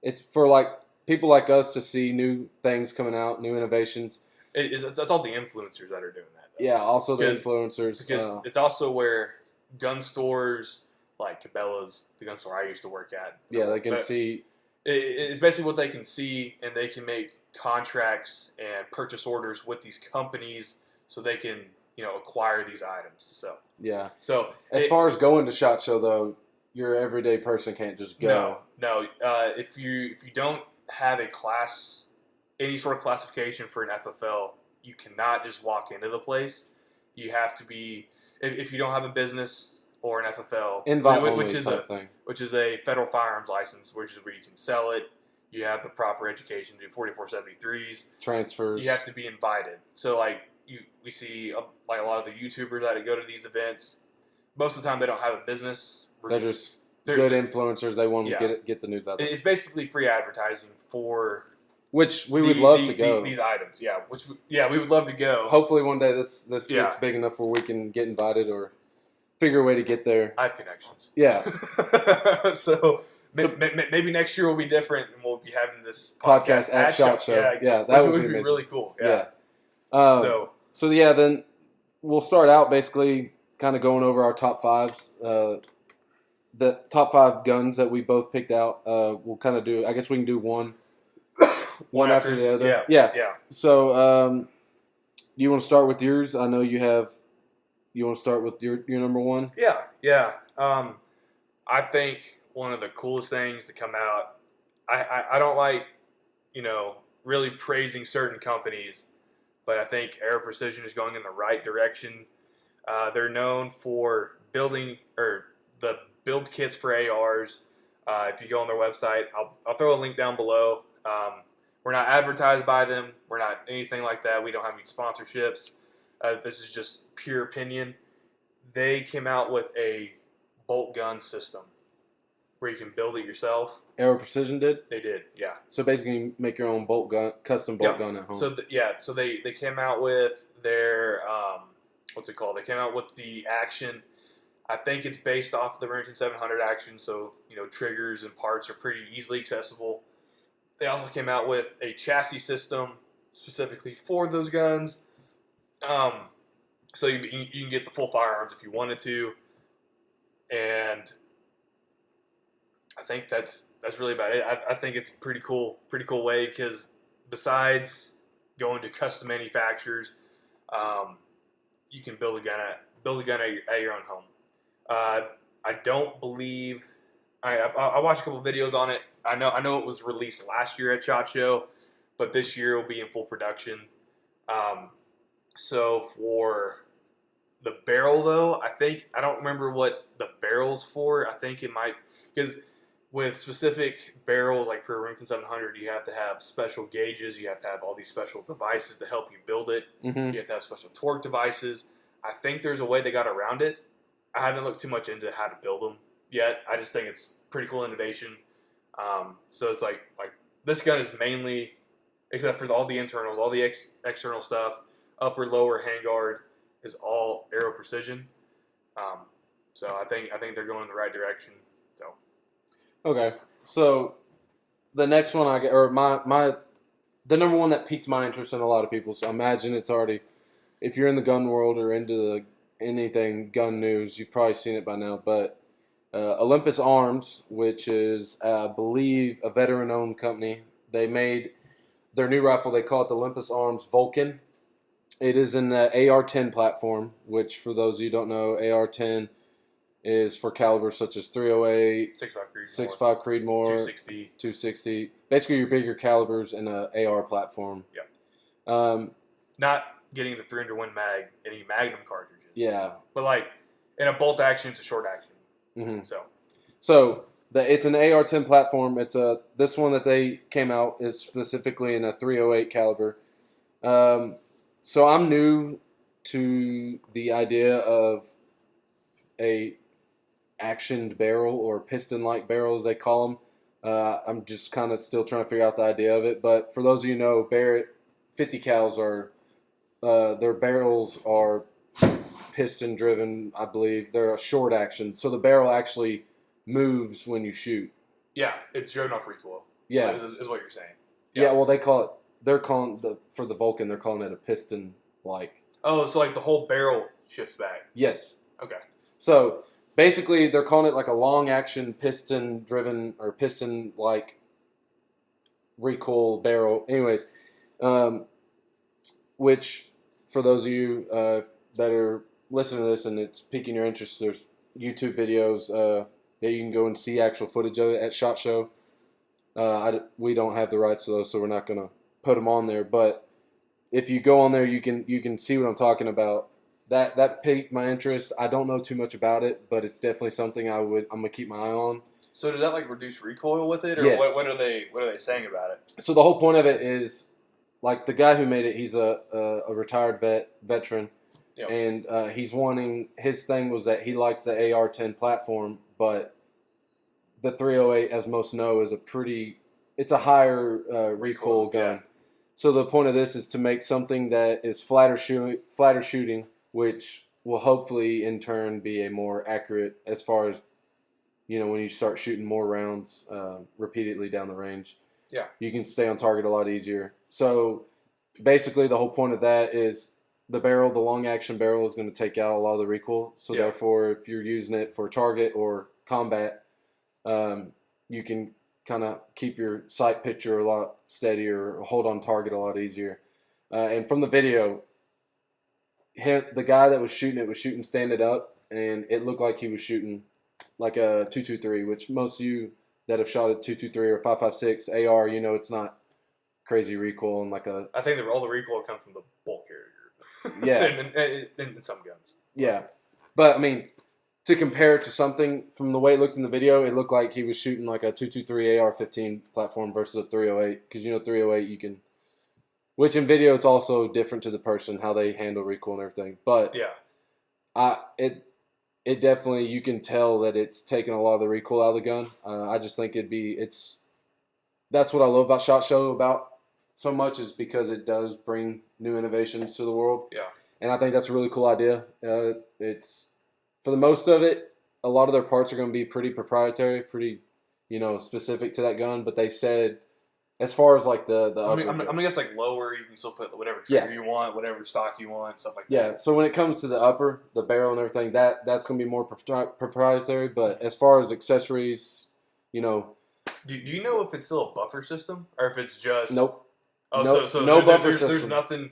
It's for like people like us to see new things coming out, new innovations. It's all the influencers that are doing that. Though. Yeah. Also the influencers. Because it's also where gun stores like Cabela's, the gun store I used to work at. Yeah, they can see. It's basically what they can see, and they can make contracts and purchase orders with these companies so they can, acquire these items to sell. Yeah. So as far as going to SHOT Show, though, your everyday person can't just go. No. If you don't have any sort of classification for an FFL, you cannot just walk into the place. You have to be, if you don't have a business or an FFL, which is a federal firearms license, which is where you can sell it. You have the proper education, do 4473s. Transfers. You have to be invited. So, we see a lot of the YouTubers that go to these events. Most of the time, they don't have a business. They're just good influencers. They want to get the news out there. It's basically free advertising for... Which we would love to go. These items, yeah. We would love to go. Hopefully one day this gets big enough where we can get invited or figure a way to get there. I have connections. Yeah. So maybe next year will be different, and we'll be having this podcast at SHOT Show. Yeah, that would be really cool. Yeah. So then we'll start out basically kind of going over our top fives. The top 5 guns that we both picked out. We'll kind of do. I guess we can do one after the other. Yeah. So, do you want to start with yours? I know you have. You want to start with your number one? Yeah. I think one of the coolest things to come out. I don't like, really praising certain companies. but I think Aero Precision is going in the right direction. They're known for building or the build kits for ARs. If you go on their website, I'll throw a link down below. We're not advertised by them. We're not anything like that. We don't have any sponsorships. This is just pure opinion. They came out with a bolt gun system where you can build it yourself. Aero Precision did? They did, yeah. So basically you make your own bolt gun, custom bolt gun at home. So they came out with their, what's it called? They came out with the action. I think it's based off the Remington 700 action, so, triggers and parts are pretty easily accessible. They also came out with a chassis system specifically for those guns. So you can get the full firearms if you wanted to. And I think that's really about it. I think it's pretty cool way because besides going to custom manufacturers, you can build a gun at your own home. I don't believe I watched a couple videos on it. I know it was released last year at SHOT Show, but this year it will be in full production. So for the barrel though, I don't remember what the barrel's for. I think it might, because with specific barrels, like for a Remington 700, you have to have special gauges. You have to have all these special devices to help you build it. Mm-hmm. You have to have special torque devices. I think there's a way they got around it. I haven't looked too much into how to build them yet. I just think it's pretty cool innovation. So it's like this gun is mainly, except for all the internals, all the external stuff, upper, lower, handguard is all Aero Precision. So I think they're going in the right direction. So okay, so the next one I get, or the number one that piqued my interest in a lot of people. So I imagine it's already, if you're in the gun world or into anything gun news, you've probably seen it by now. But Olympus Arms, which is I believe a veteran-owned company, they made their new rifle. They call it the Olympus Arms Vulcan. It is in the AR-10 platform, which for those of you who don't know, AR-10 is for calibers such as 308, 6.5 Creedmoor, 260. Basically, your bigger calibers in an AR platform. Yeah. Not getting the 301 mag, any Magnum cartridges. Yeah. But like in a bolt action, it's a short action. Mm-hmm. So it's an AR-10 platform. It's this one that they came out is specifically in a 308 caliber. So I'm new to the idea of a actioned barrel or piston-like barrel, as they call them. I'm just kind of still trying to figure out the idea of it. But for those of you who know, Barrett 50 cals are their barrels are piston-driven, I believe. They're a short action, so the barrel actually moves when you shoot. Yeah, it's driven off recoil. Yeah, is what you're saying. Yeah, well, they call it. They're calling for the Vulcan. They're calling it a piston-like. Oh, so like the whole barrel shifts back. Yes. Okay. So basically, they're calling it like a long-action piston-driven or piston-like recoil barrel. Anyways, which for those of you that are listening to this and it's piquing your interest, there's YouTube videos that you can go and see actual footage of it at SHOT Show. We don't have the rights to those, so we're not going to put them on there. But if you go on there, you can see what I'm talking about. That piqued my interest. I don't know too much about it, but it's definitely something I'm gonna keep my eye on. So does that like reduce recoil with it, or yes. what are they saying about it? So the whole point of it is, like the guy who made it, he's a retired veteran, yep. And he's wanting, his thing was that he likes the AR-10 platform, but the 308, as most know, is it's a higher recoil gun. Yeah. So the point of this is to make something that is flatter shooting, which will hopefully in turn be a more accurate as far as, when you start shooting more rounds repeatedly down the range. Yeah. You can stay on target a lot easier. So basically the whole point of that is the long action barrel is going to take out a lot of the recoil. So therefore, if you're using it for target or combat, you can kind of keep your sight picture a lot steadier, hold on target a lot easier. And from the video, the guy that was shooting standing up, and it looked like he was shooting like a 223, which most of you that have shot a 223 or 5.56 AR, it's not crazy recoil and like a. I think all the recoil comes from the bolt Yeah. in some guns. Yeah. But, I mean, to compare it to something, from the way it looked in the video, it looked like he was shooting like a 223 AR-15 platform versus a 308. Because, 308 you can... Which in video, it's also different to the person, how they handle recoil and everything. But yeah, it definitely, you can tell that it's taken a lot of the recoil out of the gun. I just think that's what I love about SHOT Show about so much, is because it does bring new innovations to the world. Yeah. And I think that's a really cool idea. It's, for the most of it, a lot of their parts are going to be pretty proprietary, pretty, specific to that gun. But they said, as far as like the I'm gonna guess like lower, you can still put whatever trigger you want, whatever stock you want, stuff like that. Yeah. So when it comes to the upper, the barrel and everything, that's gonna be more proprietary. But as far as accessories, Do you know if it's still a buffer system or if it's just nope. Oh, nope. so no buffer system. There's nothing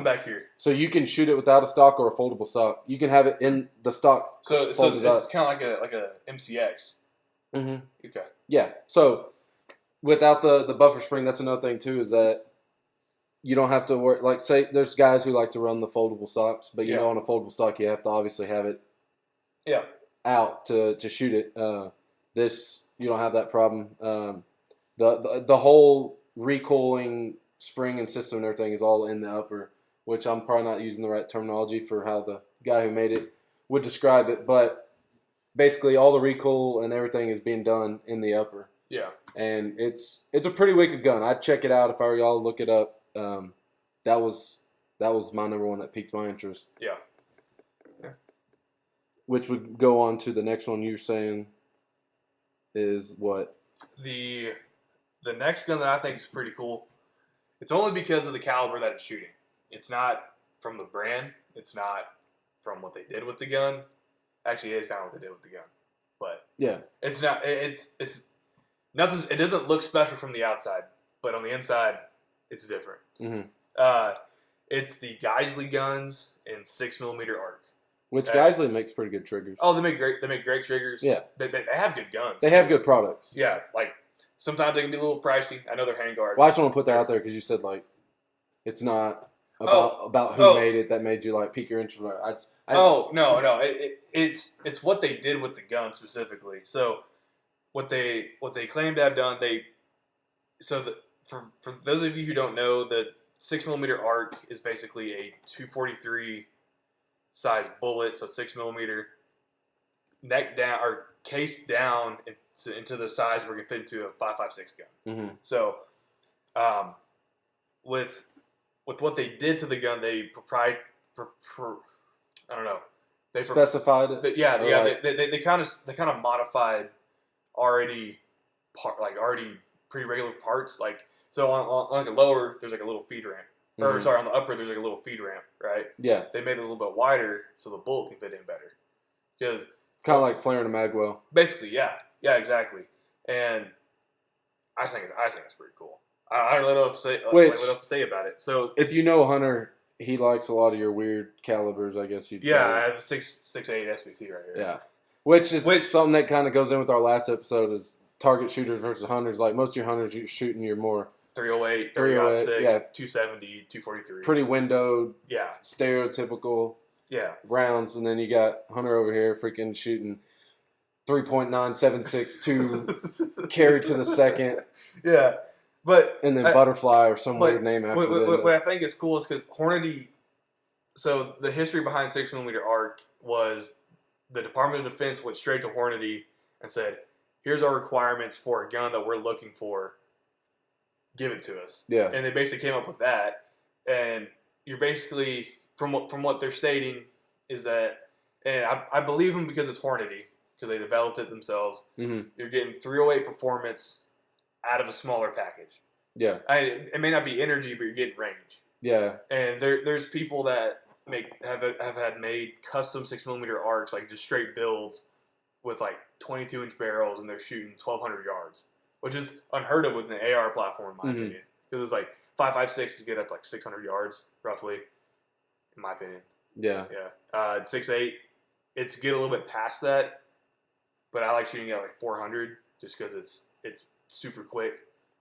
back here. So you can shoot it without a stock or a foldable stock. You can have it in the stock. So it's kind of like a MCX. Mm-hmm. Okay. Yeah. So without the buffer spring, that's another thing too, is that you don't have to worry. Like, say there's guys who like to run the foldable stocks, but on a foldable stock you have to obviously have it out to shoot it. This, you don't have that problem. The whole recoiling spring and system and everything is all in the upper, which I'm probably not using the right terminology for how the guy who made it would describe it, but basically all the recoil and everything is being done in the upper. Yeah. And it's a pretty wicked gun. I'd check it out if I were y'all. Look it up. That was my number one that piqued my interest. Yeah. Which would go on to the next one you're saying is what? The next gun that I think is pretty cool. It's only because of the caliber that it's shooting. It's not from the brand. It's not from what they did with the gun. Actually, it is kind of what they did with the gun. But yeah, it's not. It's nothing. It doesn't look special from the outside, but on the inside, it's different. Mm-hmm. It's the Geisley guns in 6mm arc. Which Geisley makes pretty good triggers. Oh, they make great triggers. Yeah, they have good guns. They have good products. Yeah, like sometimes they can be a little pricey. I know they're handguard. Well, I just want to put that out there because you said like it's not about who made it that made you like pique your interest. No. It's what they did with the gun specifically. So what they claim to have done, for those of you who don't know, the 6mm arc is basically a 243 size bullet, so 6mm neck down or case down into the size where it can fit into a 5.56 gun. Mm-hmm. So, with what they did to the gun, they I don't know. They specified it. They kind of modified already pretty regular parts. Like, so on like a lower, there's like a little feed ramp. Or sorry, on the upper, there's like a little feed ramp, right? Yeah. They made it a little bit wider so the bullet can fit in better. Because kind of like flaring a magwell. Basically, yeah, exactly. And I think it's pretty cool. I don't know what else to say. What else to say about it? So if you know Hunter, he likes a lot of your weird calibers, I guess you'd say. Yeah, I have a 6.8 SBC right here. Yeah, which is something that kind of goes in with our last episode is target shooters versus hunters. Like most of your hunters, you're shooting your more 308, 306, 270, 243. Pretty windowed, yeah, stereotypical rounds. And then you got Hunter over here freaking shooting 3.9762 carried to the second. Yeah. And then Butterfly or some weird name after that. What I think is cool is because Hornady, so the history behind 6mm arc was the Department of Defense went straight to Hornady and said, here's our requirements for a gun that we're looking for. Give it to us. Yeah. And they basically came up with that. And you're basically, from what they're stating, is that, and I believe them because it's Hornady, because they developed it themselves. Mm-hmm. You're getting 308 performance out of a smaller package. Yeah. It may not be energy, but you're getting range. Yeah. And there's people that have had made custom 6mm arcs, like just straight builds with like 22-inch barrels, and they're shooting 1,200 yards. Which is unheard of with an AR platform, in my opinion. Because it's like 5.56 is good at like 600 yards, roughly, in my opinion. Yeah. Yeah. 6.8, it's good a little bit past that, but I like shooting at like 400 just because it's super quick.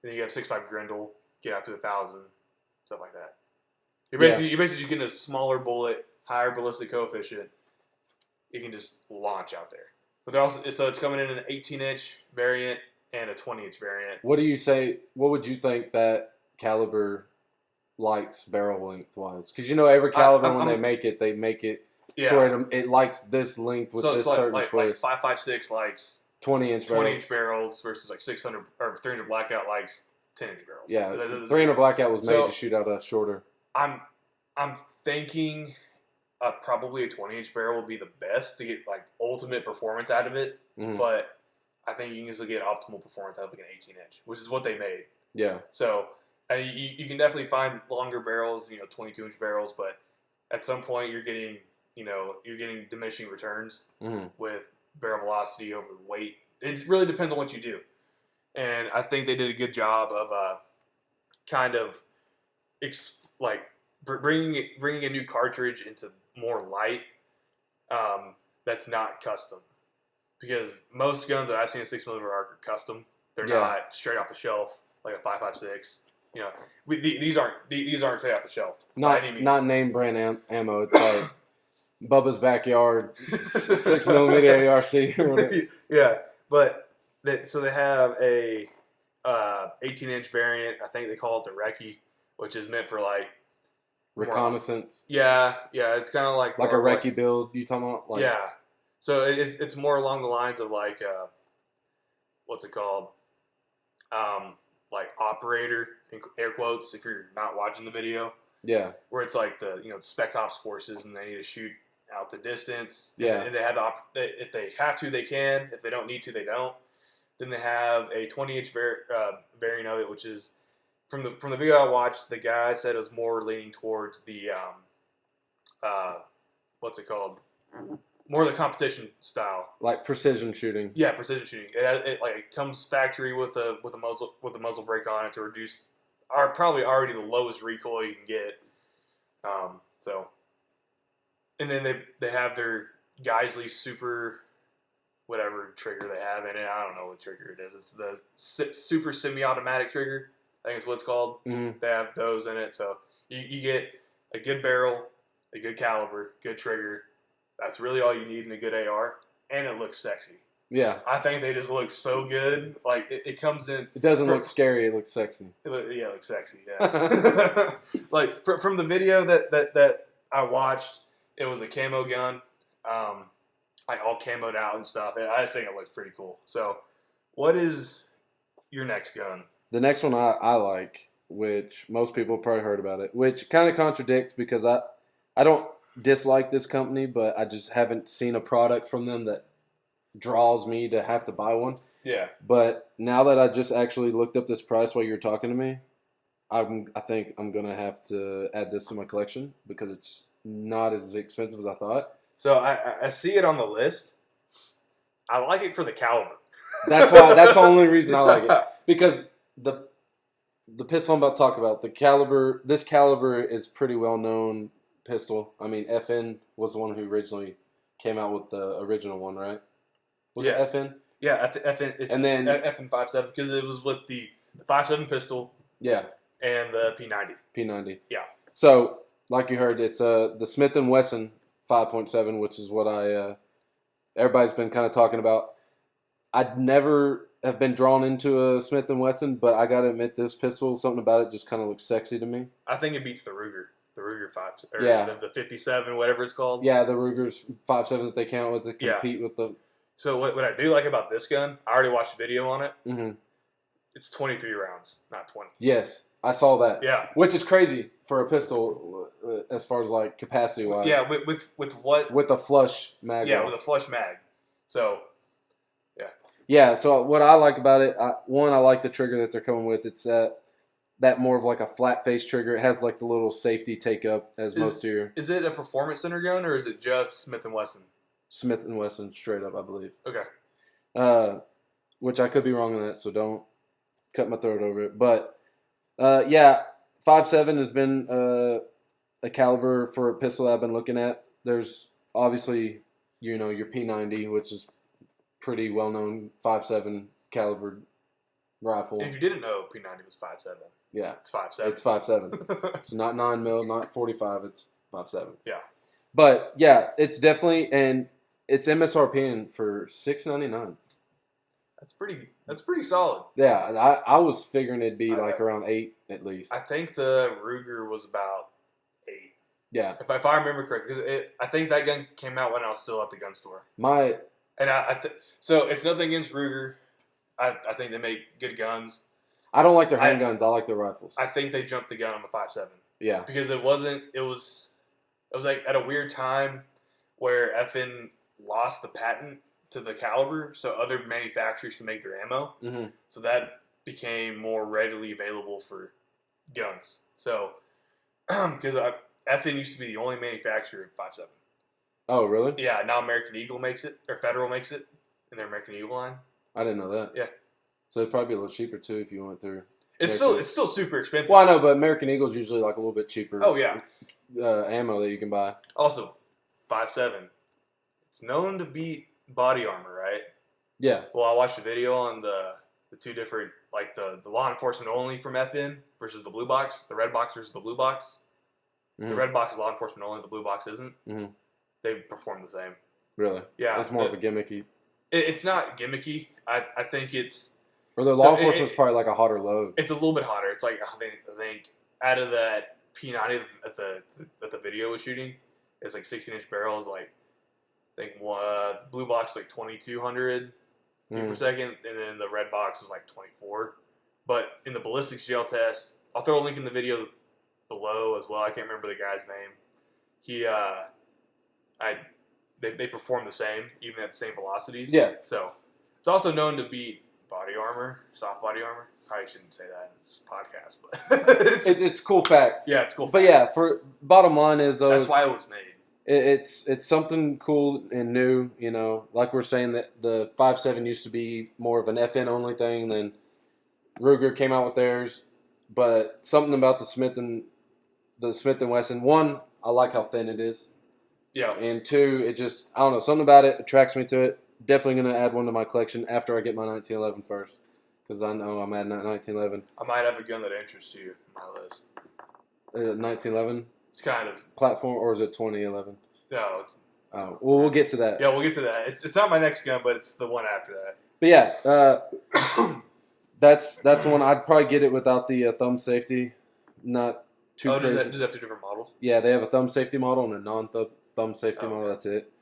Then you got 6.5 Grendel, get out to 1,000, stuff like that. You're basically just getting a smaller bullet, higher ballistic coefficient. You can just launch out there. But they're also it's coming in an 18-inch variant and a 20-inch variant. What do you say? What would you think that caliber likes barrel length wise? Because every caliber when they make it to where it likes this length with this certain twist. Like 5.56 likes 20-inch barrels versus like 600 or 300 blackout likes 10-inch barrels. Yeah, 300 blackout was made to shoot out a shorter. I'm thinking probably a 20-inch barrel would be the best to get like ultimate performance out of it, but I think you can still get optimal performance out of like an 18-inch, which is what they made. Yeah. So you can definitely find longer barrels, 22-inch barrels, but at some point you're getting diminishing returns with barrel velocity over weight. It really depends on what you do, and I think they did a good job of kind of bringing a new cartridge into more light that's not custom, because most guns that I've seen in 6mm are custom. They're not straight off the shelf like a 5.56. These aren't straight off the shelf. Not name brand ammo. It's like Bubba's backyard 6mm ARC or whatever. Yeah, but so they have a 18-inch variant. I think they call it the Recce, which is meant for like reconnaissance. Yeah, it's kind of like a Recce build. You talking about? Yeah, so it's more along the lines of like what's it called? Like operator in air quotes if you're not watching the video. Yeah, where it's like the spec ops forces and they need to shoot out the distance. Yeah, and they have if they have to, they can. If they don't need to, they don't. Then they have a 20-inch variant of it, which is from the video I watched. The guy said it was more leaning towards the what's it called? More of the competition style, like precision shooting. Yeah, precision shooting. It comes factory with a muzzle brake on it to reduce probably already the lowest recoil you can get. And then they have their Geisley super whatever trigger they have in it. I don't know what trigger it is. It's the super semi-automatic trigger. I think it's what it's called. Mm-hmm. They have those in it, so you get a good barrel, a good caliber, good trigger. That's really all you need in a good AR, and it looks sexy. Yeah. I think they just look so good. Like, it comes in... It doesn't look scary. It looks sexy. It looks sexy, yeah. Like, from the video that I watched, it was a camo gun, like all camoed out and stuff. I just think it looks pretty cool. So, what is your next gun? The next one I like, which most people have probably heard about it, which kind of contradicts because I don't dislike this company, but I just haven't seen a product from them that draws me to have to buy one. Yeah. But now that I just actually looked up this price while you were talking to me, I think I'm going to have to add this to my collection because it's not as expensive as I thought. So I see it on the list. I like it for the caliber. That's the only reason I like it. Because the pistol I'm about to talk about, this caliber is pretty well known pistol. I mean, FN was the one who originally came out with the original one, right? Was it FN? Yeah, FN. And then FN 5.7 because it was with the 5.7 pistol. Yeah. And the P90. P90. Yeah. So, like you heard, it's the Smith & Wesson 5.7, which is what everybody's been kind of talking about. I'd never have been drawn into a Smith & Wesson, but I gotta admit, this pistol, something about it just kind of looks sexy to me. I think it beats the Ruger. The Ruger 5, or the 57, whatever it's called. Yeah, the Ruger's 5.7 that they came out with to compete with the... So what I do like about this gun, I already watched a video on it. Mm-hmm. It's 23 rounds, not 20. Yes, I saw that. Yeah. Which is crazy for a pistol as far as like capacity-wise. Yeah, with what? With a flush mag. Yeah, with a flush mag. So, yeah. Yeah, so what I like about it, I like the trigger that they're coming with. It's that more of like a flat face trigger. It has like the little safety take up as most of your... Is it a performance center gun or is it just Smith & Wesson? Smith & Wesson straight up, I believe. Okay. Which I could be wrong on that, so don't cut my throat over it. But, yeah, 5.7 has been a caliber for a pistol I've been looking at. There's obviously, your P90, which is pretty well-known 5.7 caliber, rifle. And if you didn't know, P90 was 5.7. Yeah. It's 5.7. It's 5.7. It's not 9 mil, not 45. It's 5.7. Yeah. But yeah, it's definitely, and it's MSRP for $6.99. That's pretty solid. Yeah, I was figuring it'd be around 8 at least. I think the Ruger was about 8. Yeah. If I remember correctly, because I think that gun came out when I was still at the gun store. So it's nothing against Ruger. I think they make good guns. I don't like their handguns. I like their rifles. I think they jumped the gun on the 5.7. Yeah. Because it was like at a weird time where FN lost the patent to the caliber, so other manufacturers can make their ammo. Mm-hmm. So that became more readily available for guns. So, because FN used to be the only manufacturer of 5.7. Oh, really? Yeah, now American Eagle makes it, or Federal makes it in their American Eagle line. I didn't know that. Yeah. So it'd probably be a little cheaper too if you went through. It's still super expensive. Well, I know, but American Eagle's usually like a little bit cheaper. Oh yeah. Ammo that you can buy. Also, 5.7. It's known to beat body armor, right? Yeah. Well, I watched a video on the two different, like the law enforcement only from FN versus the blue box, the red box versus the blue box. Mm-hmm. The red box is law enforcement only, the blue box isn't. Mm-hmm. They perform the same. Really? Yeah. It's more of a gimmicky. It's not gimmicky. I think it's... Or the law enforcement's probably like a hotter load. It's a little bit hotter. It's like, I think out of that P90 that the video was shooting, it's like 16-inch barrels, like, I think blue box was like 2,200 per second, and then the red box was like 24. But in the ballistics gel test, I'll throw a link in the video below as well. I can't remember the guy's name. They perform the same, even at the same velocities. Yeah. So it's also known to beat body armor, soft body armor. Probably shouldn't say that in this podcast, but it's a cool fact. Yeah, it's cool. But yeah, for bottom line is that's why it was made. It's something cool and new, you know. Like we're saying that the 5.7 used to be more of an FN only thing, then Ruger came out with theirs. But something about the Smith and Wesson. One, I like how thin it is. Yeah. And two, it just, I don't know, something about it attracts me to it. Definitely going to add one to my collection after I get my 1911 first. Because I know I'm adding that 1911. I might have a gun that interests you on my list. 1911? It's kind of... Platform, or is it 2011? No, it's... Oh, well, we'll get to that. Yeah, we'll get to that. It's not my next gun, but it's the one after that. But yeah, that's the one. I'd probably get it without the thumb safety. Not too crazy. Does it have two different models? Yeah, they have a thumb safety model and a non-thumb safety model. That's it.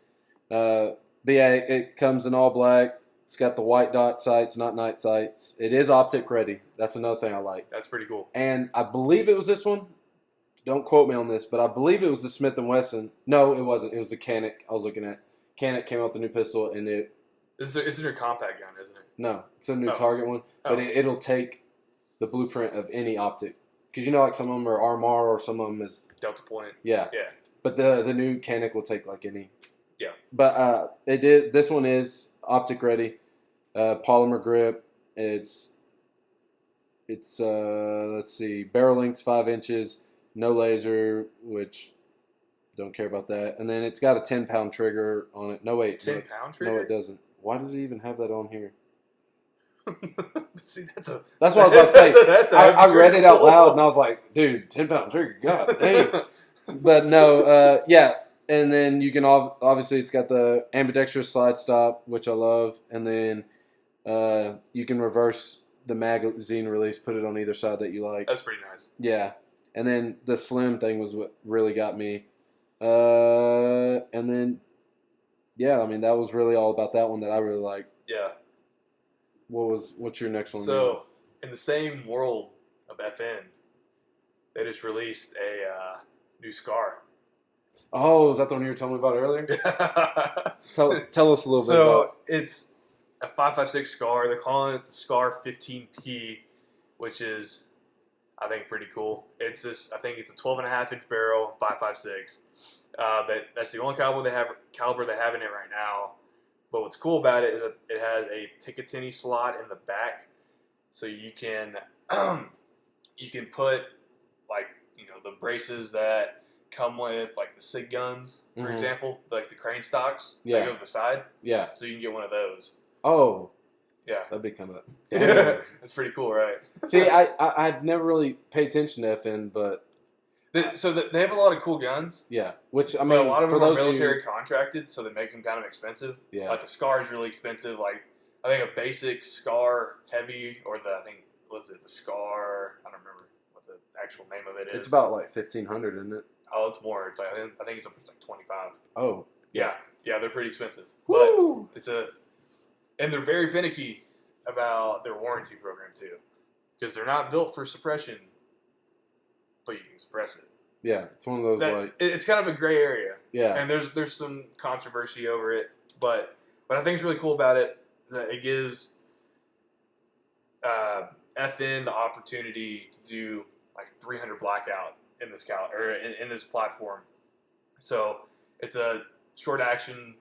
But yeah, it comes in all black. It's got the white dot sights, not night sights. It is optic ready. That's another thing I like. That's pretty cool. And I believe it was this one. Don't quote me on this, but I believe it was the Smith & Wesson. No, it wasn't. It was the Canik I was looking at. Canik came out with the new pistol, and it... This is their compact gun, isn't it? No, it's a new Target one. But it'll take the blueprint of any optic. Because you know, like some of them are Armar or some of them is... Delta Point. Yeah. Yeah. But the new Canik will take like any... Yeah. But this one is optic ready. Polymer grip. It's let's see, barrel length's 5 inches, no laser, which don't care about that. And then it's got a 10-pound trigger on it. No, wait. 10-pound trigger? No, it doesn't. Why does it even have that on here? See, that's what I was about to say. I read it out loud and I was like, dude, 10-pound trigger, god dang. But no, yeah. And then you can obviously it's got the ambidextrous slide stop, which I love, and then you can reverse the magazine release, put it on either side that you like. That's pretty nice. Yeah, and then the slim thing was what really got me. And then yeah, I mean that was really all about that one that I really liked. Yeah. What's your next one? So in the same world of FN, they just released a new Scar. Oh, is that the one you were telling me about earlier? Tell us a little bit about it. So it's a 5.56 Scar. They're calling it the Scar 15P, which is, I think, pretty cool. It's I think it's a 12.5-inch barrel, 5.56. But that's the only caliber they have in it right now. But what's cool about it is that it has a Picatinny slot in the back, so you can put like the braces that come with like the SIG guns, for example, like the crane stocks that go to the side. Yeah. So you can get one of those. Oh. Yeah. That'd be kind of. That's pretty cool, right? See, I've never really paid attention to FN, but. They have a lot of cool guns. Yeah, which I mean, but a lot of them are military contracted, so they make them kind of expensive. Yeah. Like the SCAR is really expensive. Like I think a basic SCAR heavy, or the SCAR? I don't remember what the actual name of it is. It's about like 1,500, isn't it? Oh, it's more. It's like I think it's like 25. Oh. Yeah, they're pretty expensive. Woo! But and they're very finicky about their warranty program too, because they're not built for suppression, but you can suppress it. Yeah, it's one of those it's kind of a gray area. Yeah, and there's some controversy over it, but I think it's really cool about it that it gives FN the opportunity to do like 300 blackout in this in this platform. So it's a short action,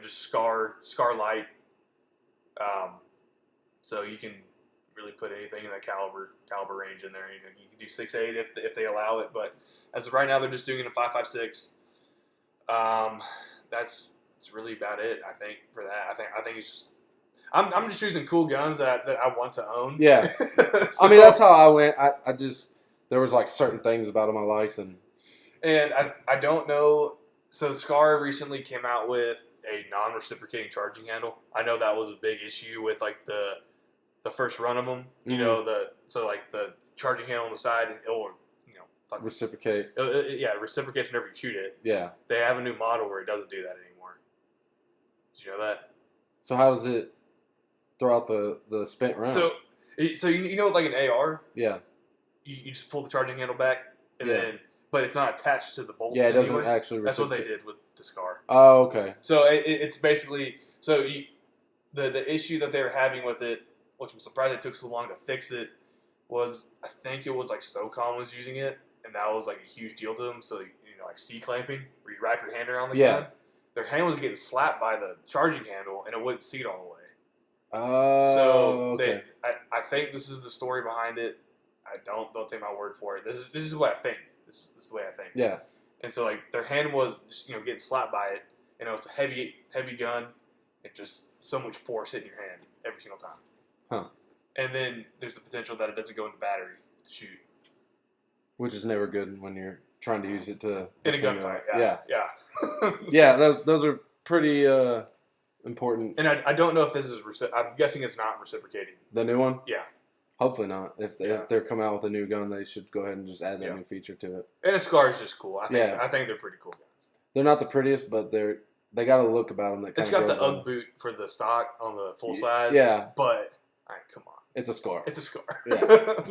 just SCAR light. So you can really put anything in that caliber range in there. You can do 6.8 if they allow it, but as of right now, they're just doing it in 5.56. That's really about it. I think for that, I think it's just I'm just choosing cool guns that I want to own. Yeah, so, I mean that's how I went. I just there was like certain things about them I liked, and I don't know. So SCAR recently came out with a non-reciprocating charging handle. I know that was a big issue with like the first run of them. Mm-hmm. The charging handle on the side, it'll reciprocate. It reciprocates whenever you shoot it. Yeah. They have a new model where it doesn't do that anymore. Did you know that? So how does it throw out the spent round? So like an AR? Yeah. You just pull the charging handle back, and then but it's not attached to the bolt. Yeah, it doesn't actually That's what they did with the SCAR. Oh, okay. So it's basically the issue that they were having with it, which I'm surprised it took so long to fix it, was I think it was like SOCOM was using it, and that was like a huge deal to them. So like C-clamping, where you wrap your hand around the gun. Their hand was getting slapped by the charging handle, and it wouldn't seat all the way. So okay. I think this is the story behind it. I don't take my word for it. This is what I think. This is the way I think. Yeah. And so like their hand was just getting slapped by it. It's a heavy gun, and just so much force hitting your hand every single time. Huh. And then there's the potential that it doesn't go into battery to shoot. Which is never good when you're trying to use it to... In a gunfight, yeah. Yeah, those are pretty important. And I don't know if this is... I'm guessing it's not reciprocating. The new one? Yeah. Hopefully not. If they're coming out with a new gun, they should go ahead and just add that new feature to it. And a SCAR is just cool. I think they're pretty cool guns. They're not the prettiest, but they got a look about them that kind of got the UGG boot for the stock on the full size. Yeah. But, all right, come on. It's a SCAR. It's a SCAR. Yeah.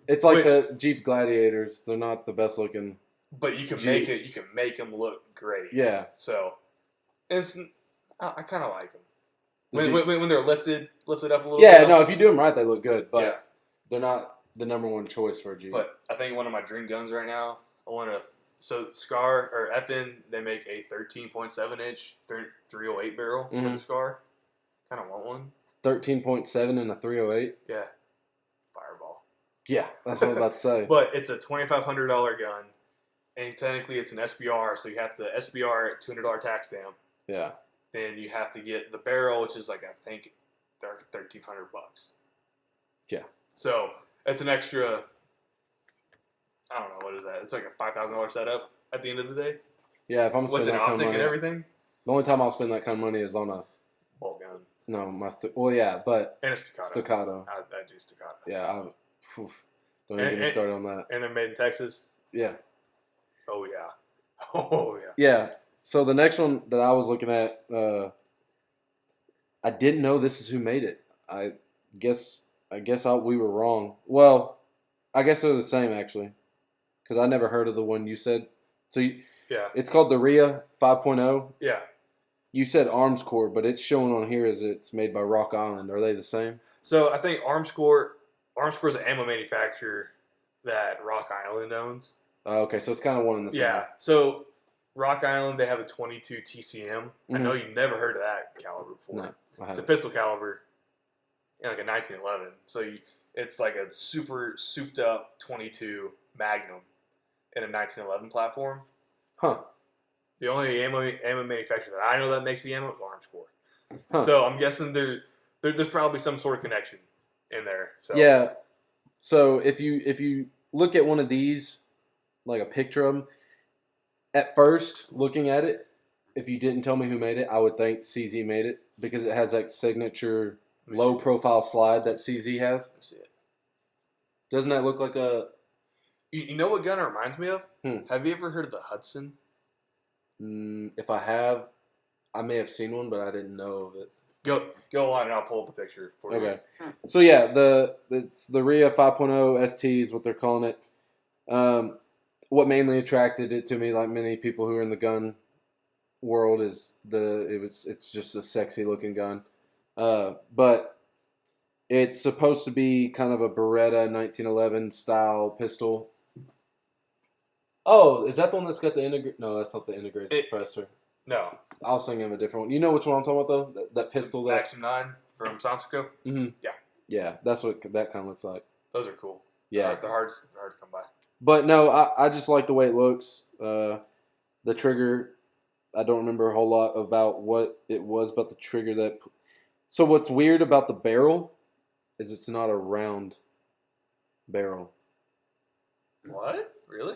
It's like the Jeep Gladiators. They're not the best looking. But you can make it. You can make them look great. Yeah. So, I kind of like them when they're lifted up a little bit. Yeah, no, if you do them right, they look good. But they're not the number one choice for a Jeep. But I think one of my dream guns right now, so SCAR or FN, they make a 13.7 inch 308 barrel for the SCAR. Kind of want one. 13.7 and a 308? Yeah. Fireball. Yeah, that's what I was about to say. But it's a $2,500 gun, and technically it's an SBR, so you have the SBR at $200 tax stamp. Yeah. Then you have to get the barrel, which is like, I think, $1,300. Yeah. So it's an extra, I don't know, what is that? It's like a $5,000 setup at the end of the day. Yeah, if I'm spending that kind of money. With an optic and everything. The only time I'll spend that kind of money is on a bolt gun. No, but and a staccato. Staccato. I do staccato. Yeah, don't even get me started on that. And they're made in Texas. Yeah. Oh yeah. Oh yeah. Yeah. So the next one that I was looking at, I didn't know this is who made it. I guess we were wrong. Well, I guess they're the same actually, because I never heard of the one you said. So it's called the RIA 5.0. Yeah. You said Armscore, but it's showing on here as it's made by Rock Island. Are they the same? So I think Armscore is an ammo manufacturer that Rock Island owns. Okay, so it's kind of one in the same. Yeah. So Rock Island, they have a 22 TCM. Mm-hmm. I know you've never heard of that caliber before. No, it's a pistol caliber, like a 1911. So it's like a super souped up 22 Magnum in a 1911 platform. Huh. The only ammo manufacturer that I know that makes the ammo is Armscore. Huh. So I'm guessing there's probably some sort of connection in there. So. Yeah. So if you look at one of these, like a picture of them, at first looking at it, if you didn't tell me who made it, I would think CZ made it because it has that signature low profile slide that CZ has. Let me see it. Doesn't that look like a? You know what gun it reminds me of? Have you ever heard of the Hudson? If I have, I may have seen one, but I didn't know of it. Go on, and I'll pull up a picture for you. Okay. So yeah, it's the RIA 5.0 ST is what they're calling it. What mainly attracted it to me, like many people who are in the gun world, is it's just a sexy looking gun. But it's supposed to be kind of a Beretta 1911 style pistol. Oh, is that the one that's got the integrated? No, that's not the integrated suppressor. No. I was thinking of a different one. You know which one I'm talking about, though? That pistol? Maxim 9 from Sonsico? Mm-hmm. Yeah. Yeah, that's what that kind of looks like. Those are cool. Yeah. They're hard to come by. But no, I just like the way it looks. The trigger, I don't remember a whole lot about what it was about the trigger that... So what's weird about the barrel is it's not a round barrel. What? Really?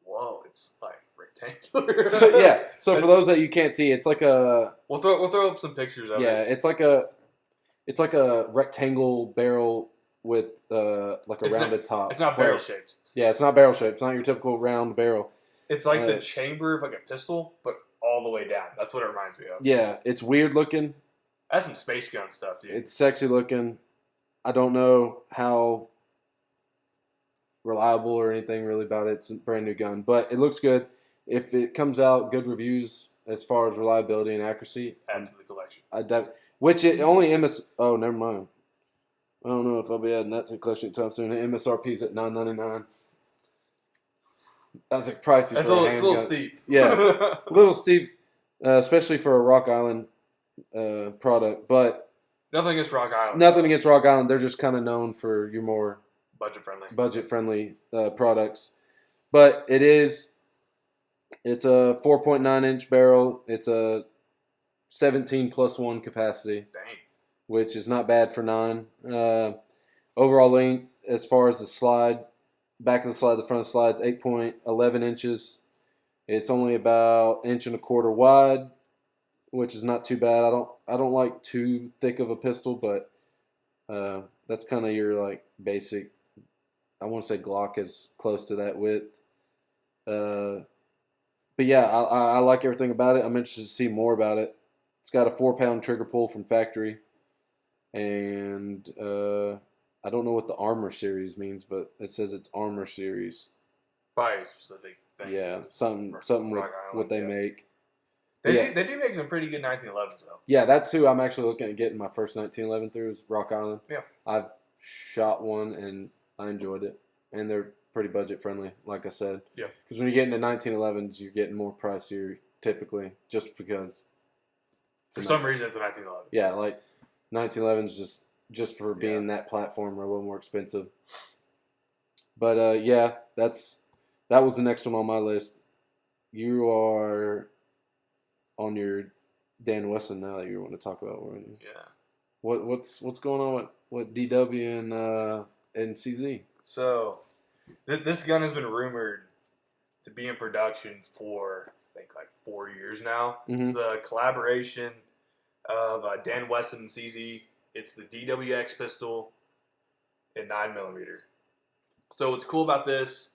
Whoa, it's like rectangular. So for those that you can't see, it's like a... We'll throw up some pictures of it. Yeah, it's like a rectangle barrel with like a rounded top. It's not barrel shaped. Yeah, it's not barrel shaped. It's not your typical round barrel. It's like the chamber of like a pistol, but all the way down. That's what it reminds me of. Yeah, it's weird looking. That's some space gun stuff, dude. It's sexy looking. I don't know how reliable or anything really about it. It's a brand new gun, but it looks good. If it comes out good reviews as far as reliability and accuracy, add to the collection. Which it only Oh, never mind. I don't know if I'll be adding that to the collection anytime soon. The MSRP's at $9.99. That's like pricey. It's a little steep. Yeah, a little steep, especially for a Rock Island product. But nothing against Rock Island. Nothing against Rock Island. They're just kind of known for your more budget friendly products. But it's a 4.9-inch barrel. It's a 17+1 capacity. Dang. Which is not bad for 9. Overall length, as far as the slide, back of the slide, the front of the slide, is 8.11 inches. It's only about 1.25 inches wide, which is not too bad. I don't like too thick of a pistol, but that's kind of your like basic. I want to say Glock is close to that width. But yeah, I like everything about it. I'm interested to see more about it. It's got a 4-pound trigger pull from factory. And I don't know what the Armor Series means, but it says it's Armor Series. By a specific thing. Yeah, something with what they make. They do make some pretty good 1911s, though. Yeah, that's who I'm actually looking at getting my first 1911 through is Rock Island. Yeah. I've shot one, and I enjoyed it. And they're pretty budget-friendly, like I said. Yeah. Because when you get into 1911s, you're getting more pricier, typically, just because. For some reason, it's a 1911. Yeah, like 1911s just for being that platform are a little more expensive. But yeah, that was the next one on my list. You are on your Dan Wesson now that you want to talk about, weren't you? Yeah. What's going on with DW and CZ? So this gun has been rumored to be in production for I think like 4 years now. Mm-hmm. It's the collaboration of Dan Wesson and CZ. It's the DWX pistol in 9mm. So what's cool about this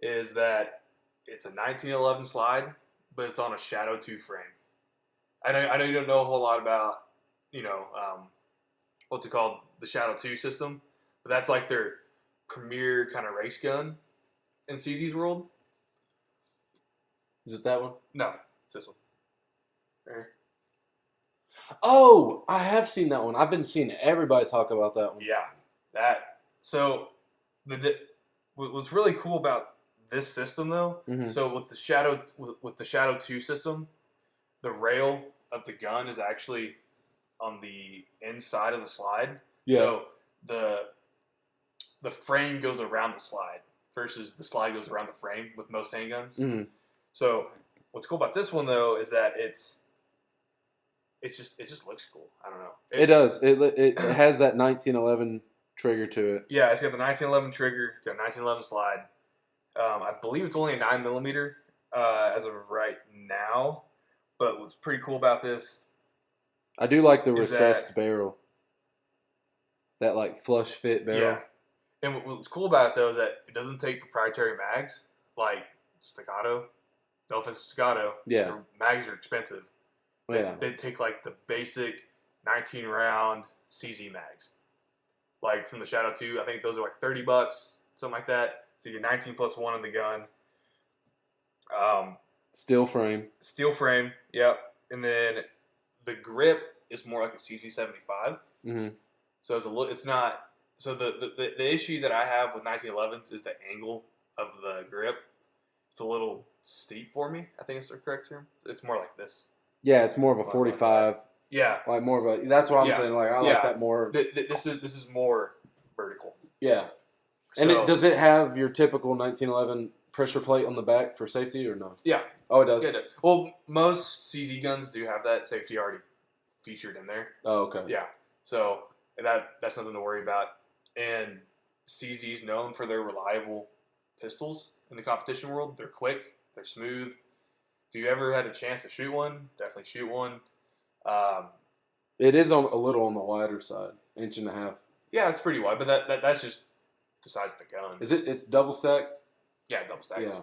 is that it's a 1911 slide, but it's on a Shadow 2 frame. I know you don't know a whole lot about, what's it called, the Shadow 2 system, but that's like their premier kind of race gun in CZ's world. Is it that one? No, it's this one. Right here. Oh, I have seen that one. I've been seeing everybody talk about that one. Yeah, that. So, what's really cool about this system, though, so with the Shadow 2 system, the rail of the gun is actually on the inside of the slide. Yeah. So the frame goes around the slide versus the slide goes around the frame with most handguns. Mm-hmm. So what's cool about this one, though, is that it's it just looks cool. I don't know. It does. It has that 1911 trigger to it. Yeah, it's got the 1911 trigger, it's got a 1911 slide. I believe it's only a 9mm as of right now. But what's pretty cool about this, I do like the recessed barrel. That like flush fit barrel. Yeah. And what's cool about it though is that it doesn't take proprietary mags like Staccato. No offense to Staccato. Yeah. Their mags are expensive. They take like the basic 19 round CZ mags. Like from the Shadow 2, I think those are like $30, something like that. So you get 19 plus 1 in the gun. Steel frame. Steel frame, yep. And then the grip is more like a CG75. Mm-hmm. So it's not. So the issue that I have with 1911s is the angle of the grip. It's a little steep for me. I think it's the correct term. It's more like this. Yeah, it's more of a 45. Yeah, like more of a. That's what I'm saying. Like I like that more. This is more vertical. Yeah, and does it have your typical 1911 pressure plate on the back for safety or no? Yeah. Oh, it does. Yeah, well, most CZ guns do have that safety already featured in there. Oh, okay. Yeah. So that's nothing to worry about. And CZ's known for their reliable pistols in the competition world. They're quick. They're smooth. If you ever had a chance to shoot one, definitely shoot one. It is a little on the wider side, 1.5 inches. Yeah, it's pretty wide, but that's just the size of the gun. Is it? It's double stack. Yeah, double stack. Yeah,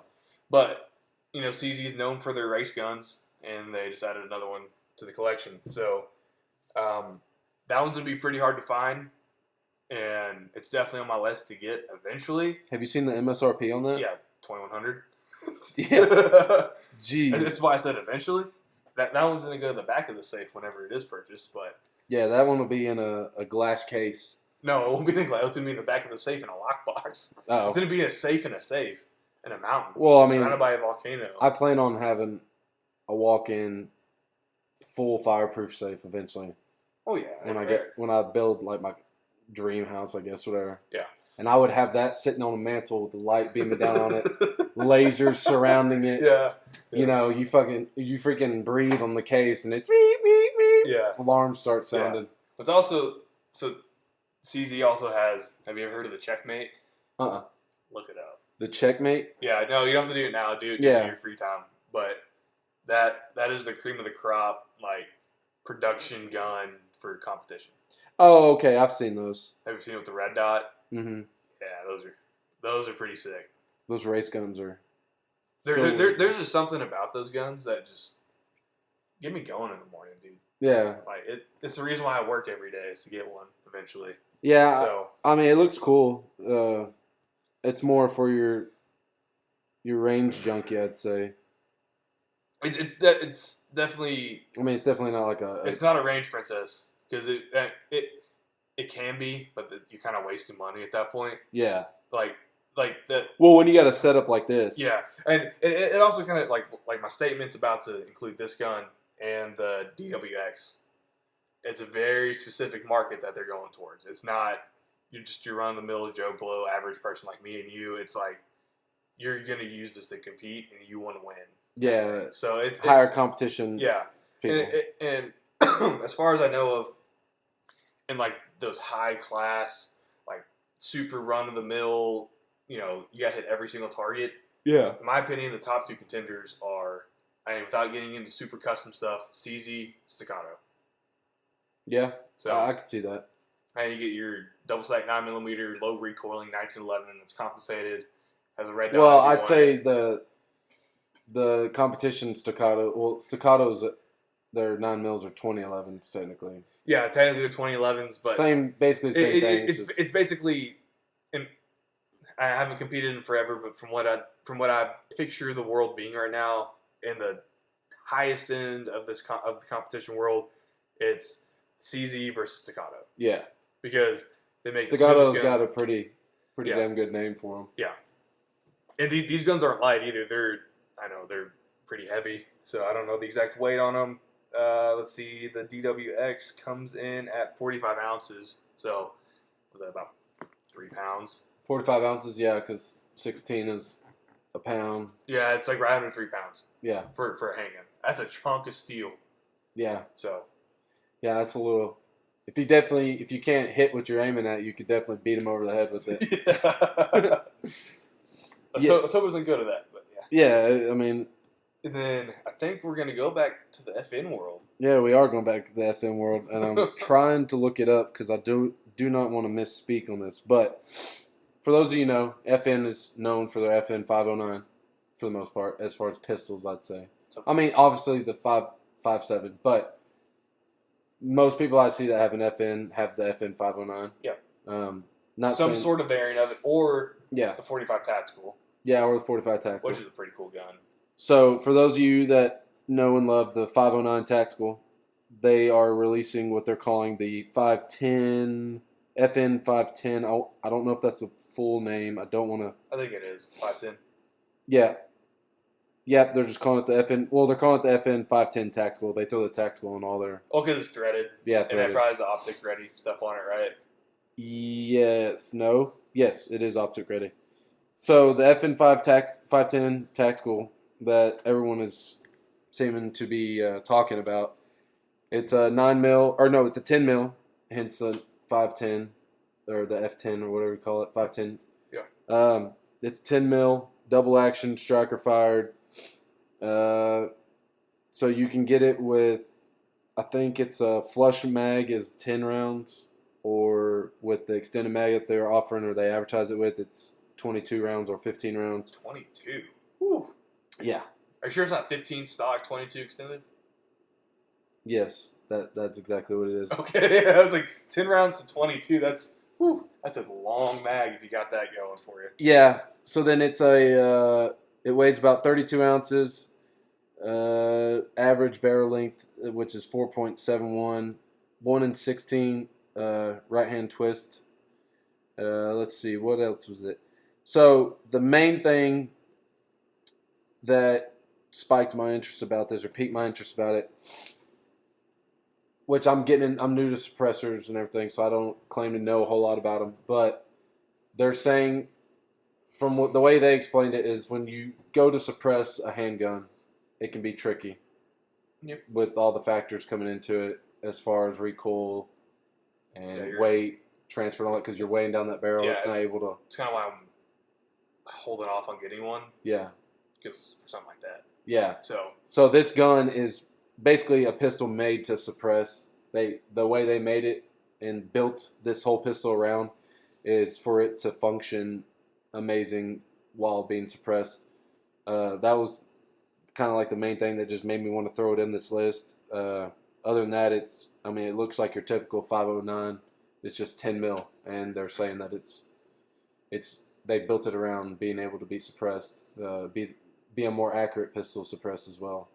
but CZ is known for their race guns, and they just added another one to the collection. So that one's gonna be pretty hard to find, and it's definitely on my list to get eventually. Have you seen the MSRP on that? Yeah, 2,100. Yeah. Jeez. That's why I said eventually. That one's gonna go to the back of the safe whenever it is purchased, but yeah, that one will be in a glass case. No, it won't be in the glass. It's gonna be in the back of the safe in a lockbox. Oh, it's gonna be in a safe in a mountain. Well, I mean, surrounded by a volcano. I plan on having a walk-in full fireproof safe eventually. Oh yeah. When I build like my dream house, I guess, whatever. Yeah. And I would have that sitting on a mantle with the light beaming down on it, lasers surrounding it. Yeah. You know, you freaking breathe on the case and it's beep, beep, beep. Yeah. Alarms start sounding. Yeah. It's also CZ also has. Have you ever heard of the Checkmate? Look it up. The Checkmate? Yeah. No, you don't have to do it now. Do it in your free time. But that is the cream of the crop, like production gun for competition. Oh, okay. I've seen those. Have you seen it with the red dot? Mm-hmm. Yeah, those are pretty sick. Those race guns are. There's just something about those guns that just get me going in the morning, dude. Yeah. Like it's the reason why I work every day is to get one eventually. Yeah. So I mean, it looks cool. It's more for your range junkie, I'd say. It's definitely. I mean, it's definitely not like a. It's not a range princess because it can be, but you're kind of wasting money at that point. Yeah. Like that. Well, when you got a setup like this. Yeah, and it also kind of like my statement's about to include this gun and the DWX. It's a very specific market that they're going towards. It's not you're run of the mill Joe Blow average person like me and you. It's like you're gonna use this to compete and you want to win. Yeah. So it's higher competition. Yeah. People. And as far as I know of, in like those high class, like super run of the mill, you got to hit every single target. Yeah. In my opinion, the top two contenders are, without getting into super custom stuff, CZ, Staccato. Yeah. So I could see that. And you get your double stack 9mm, low recoiling 1911 that's compensated, has a red dot. Well, I'd say the competition Staccato. Well, Staccatos, their 9mm are 2011s technically. Yeah, technically they're 2011s, but basically the same thing. It's basically, and I haven't competed in forever, but from what I picture the world being right now, in the highest end of the competition world, it's CZ versus Staccato. Yeah, because they make Staccato's got a pretty damn good name for them. Yeah, and these guns aren't light either. They're pretty heavy, so I don't know the exact weight on them. Let's see, the DWX comes in at 45 ounces. So, was that about 3 pounds? 45 ounces, yeah, because 16 is a pound. Yeah, it's like right under 3 pounds. Yeah. For a handgun. That's a chunk of steel. Yeah. So, Yeah, that's a little. If you can't hit what you're aiming at, you could definitely beat him over the head with it. Yeah. Let's hope it doesn't go to that, but yeah. Yeah, I mean. And then I think we're gonna go back to the FN world. Yeah, we are going back to the FN world, and I'm trying to look it up because I do not want to misspeak on this. But for those of you who know, FN is known for their FN 509 for the most part, as far as pistols, I'd say. I mean, obviously the 5.57, but most people I see that have an FN have the FN 509. Yeah. Not some sort of variant of it, or the 45 tactical. Yeah, or the 45 tactical, which is a pretty cool gun. So for those of you that know and love the 509 tactical, they are releasing what they're calling the 510 FN 510. I don't know if that's the full name. I don't want to. I think it is 510. Yeah. Yep, they're just calling it the FN. Well, they're calling it the FN 510 tactical. They throw the tactical in all their. Oh, because it's threaded. Yeah, threaded. And it probably has the optic ready stuff on it, right? Yes. No. Yes, it is optic ready. So the FN 510 tactical that everyone is seeming to be talking about, it's a 9mm, or no, it's a 10mm, hence the 510 or the F10 or whatever you call it, 510. Yeah. It's 10mm, double action, striker fired. So you can get it with, I think it's a flush mag is 10 rounds, or with the extended mag that they're offering or they advertise it with, it's 22 rounds or 15 rounds. 22? Whew. Yeah. Are you sure it's not 15 stock, 22 extended? Yes, that's exactly what it is. Okay, I was like 10 rounds to 22. That's a long mag if you got that going for you. Yeah. So then it's it weighs about 32 ounces. Average barrel length, which is 4.71, 1 in 16 right hand twist. Let's see, what else was it? So the main thing that spiked my interest about this, or piqued my interest about it, which I'm new to suppressors and everything, so I don't claim to know a whole lot about them, but they're saying, from the way they explained it, is when you go to suppress a handgun, it can be tricky. Yep. With all the factors coming into it, as far as recoil and weight, transfer and all that, because you're weighing down that barrel. Yeah, it's not able to. It's kind of why I'm holding off on getting one. Yeah. Because for something like that. Yeah. So this gun is basically a pistol made to suppress. The way they made it and built this whole pistol around is for it to function amazing while being suppressed. That was kind of like the main thing that just made me want to throw it in this list. Other than that, it looks like your typical 509. It's just 10 mil, and they're saying that they built it around being able to be suppressed, be a more accurate pistol suppressed as well.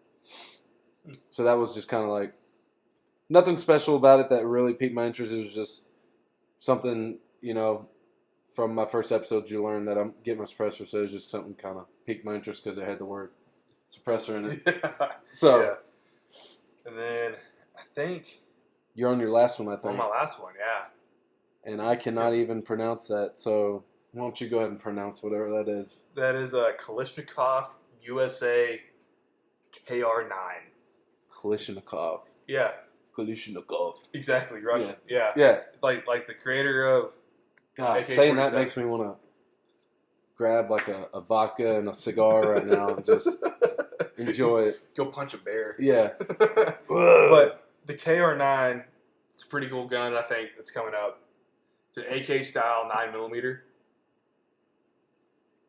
So that was just kind of like nothing special about it that really piqued my interest. It was just something, from my first episode you learned that I'm getting my suppressor, so it was just something kind of piqued my interest because it had the word suppressor in it. Yeah. So, yeah. And then I think you're on your last one. I think on my last one, yeah. And I cannot even pronounce that. So why don't you go ahead and pronounce whatever that is? That is a Kalashnikov USA KR9. Kalashnikov. Yeah. Kalashnikov. Exactly, Russian. Yeah. Yeah. Like the creator of. God, AK-47. Saying that makes me want to grab like a vodka and a cigar right now and just enjoy it. Go punch a bear. Yeah. But the KR9, it's a pretty cool gun, I think, that's coming up. It's an AK style 9mm.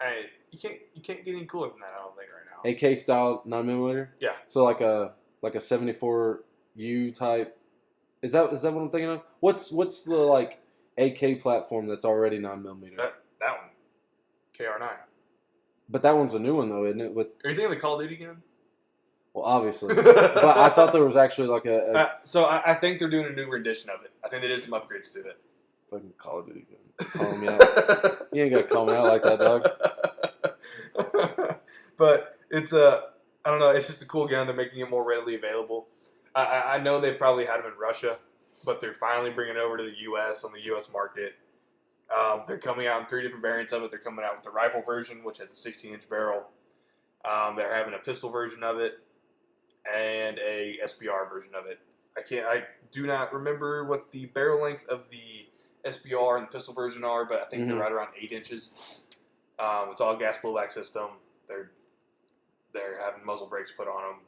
And you can't get any cooler than that, I don't think, right now. AK style 9mm? Yeah. So like a 74U type. Is that what I'm thinking of? What's the AK platform that's already 9mm? That one. KR9. But that one's a new one though, isn't it? Are you thinking of the Call of Duty gun? Well, obviously. But I thought there was actually like so I think they're doing a new rendition of it. I think they did some upgrades to it. Fucking Call of Duty gun. Calling me out. You ain't got to call me out like that, dog. But it's I don't know, it's just a cool gun. They're making it more readily available. I know they probably had them in Russia, but they're finally bringing it over to the U.S. on the U.S. market. They're coming out in 3 different variants of it. They're coming out with the rifle version, which has a 16-inch barrel. They're having a pistol version of it and a SBR version of it. I do not remember what the barrel length of the SBR and the pistol version are, but I think they're right around 8 inches. It's all gas blowback system. They're having muzzle brakes put on them.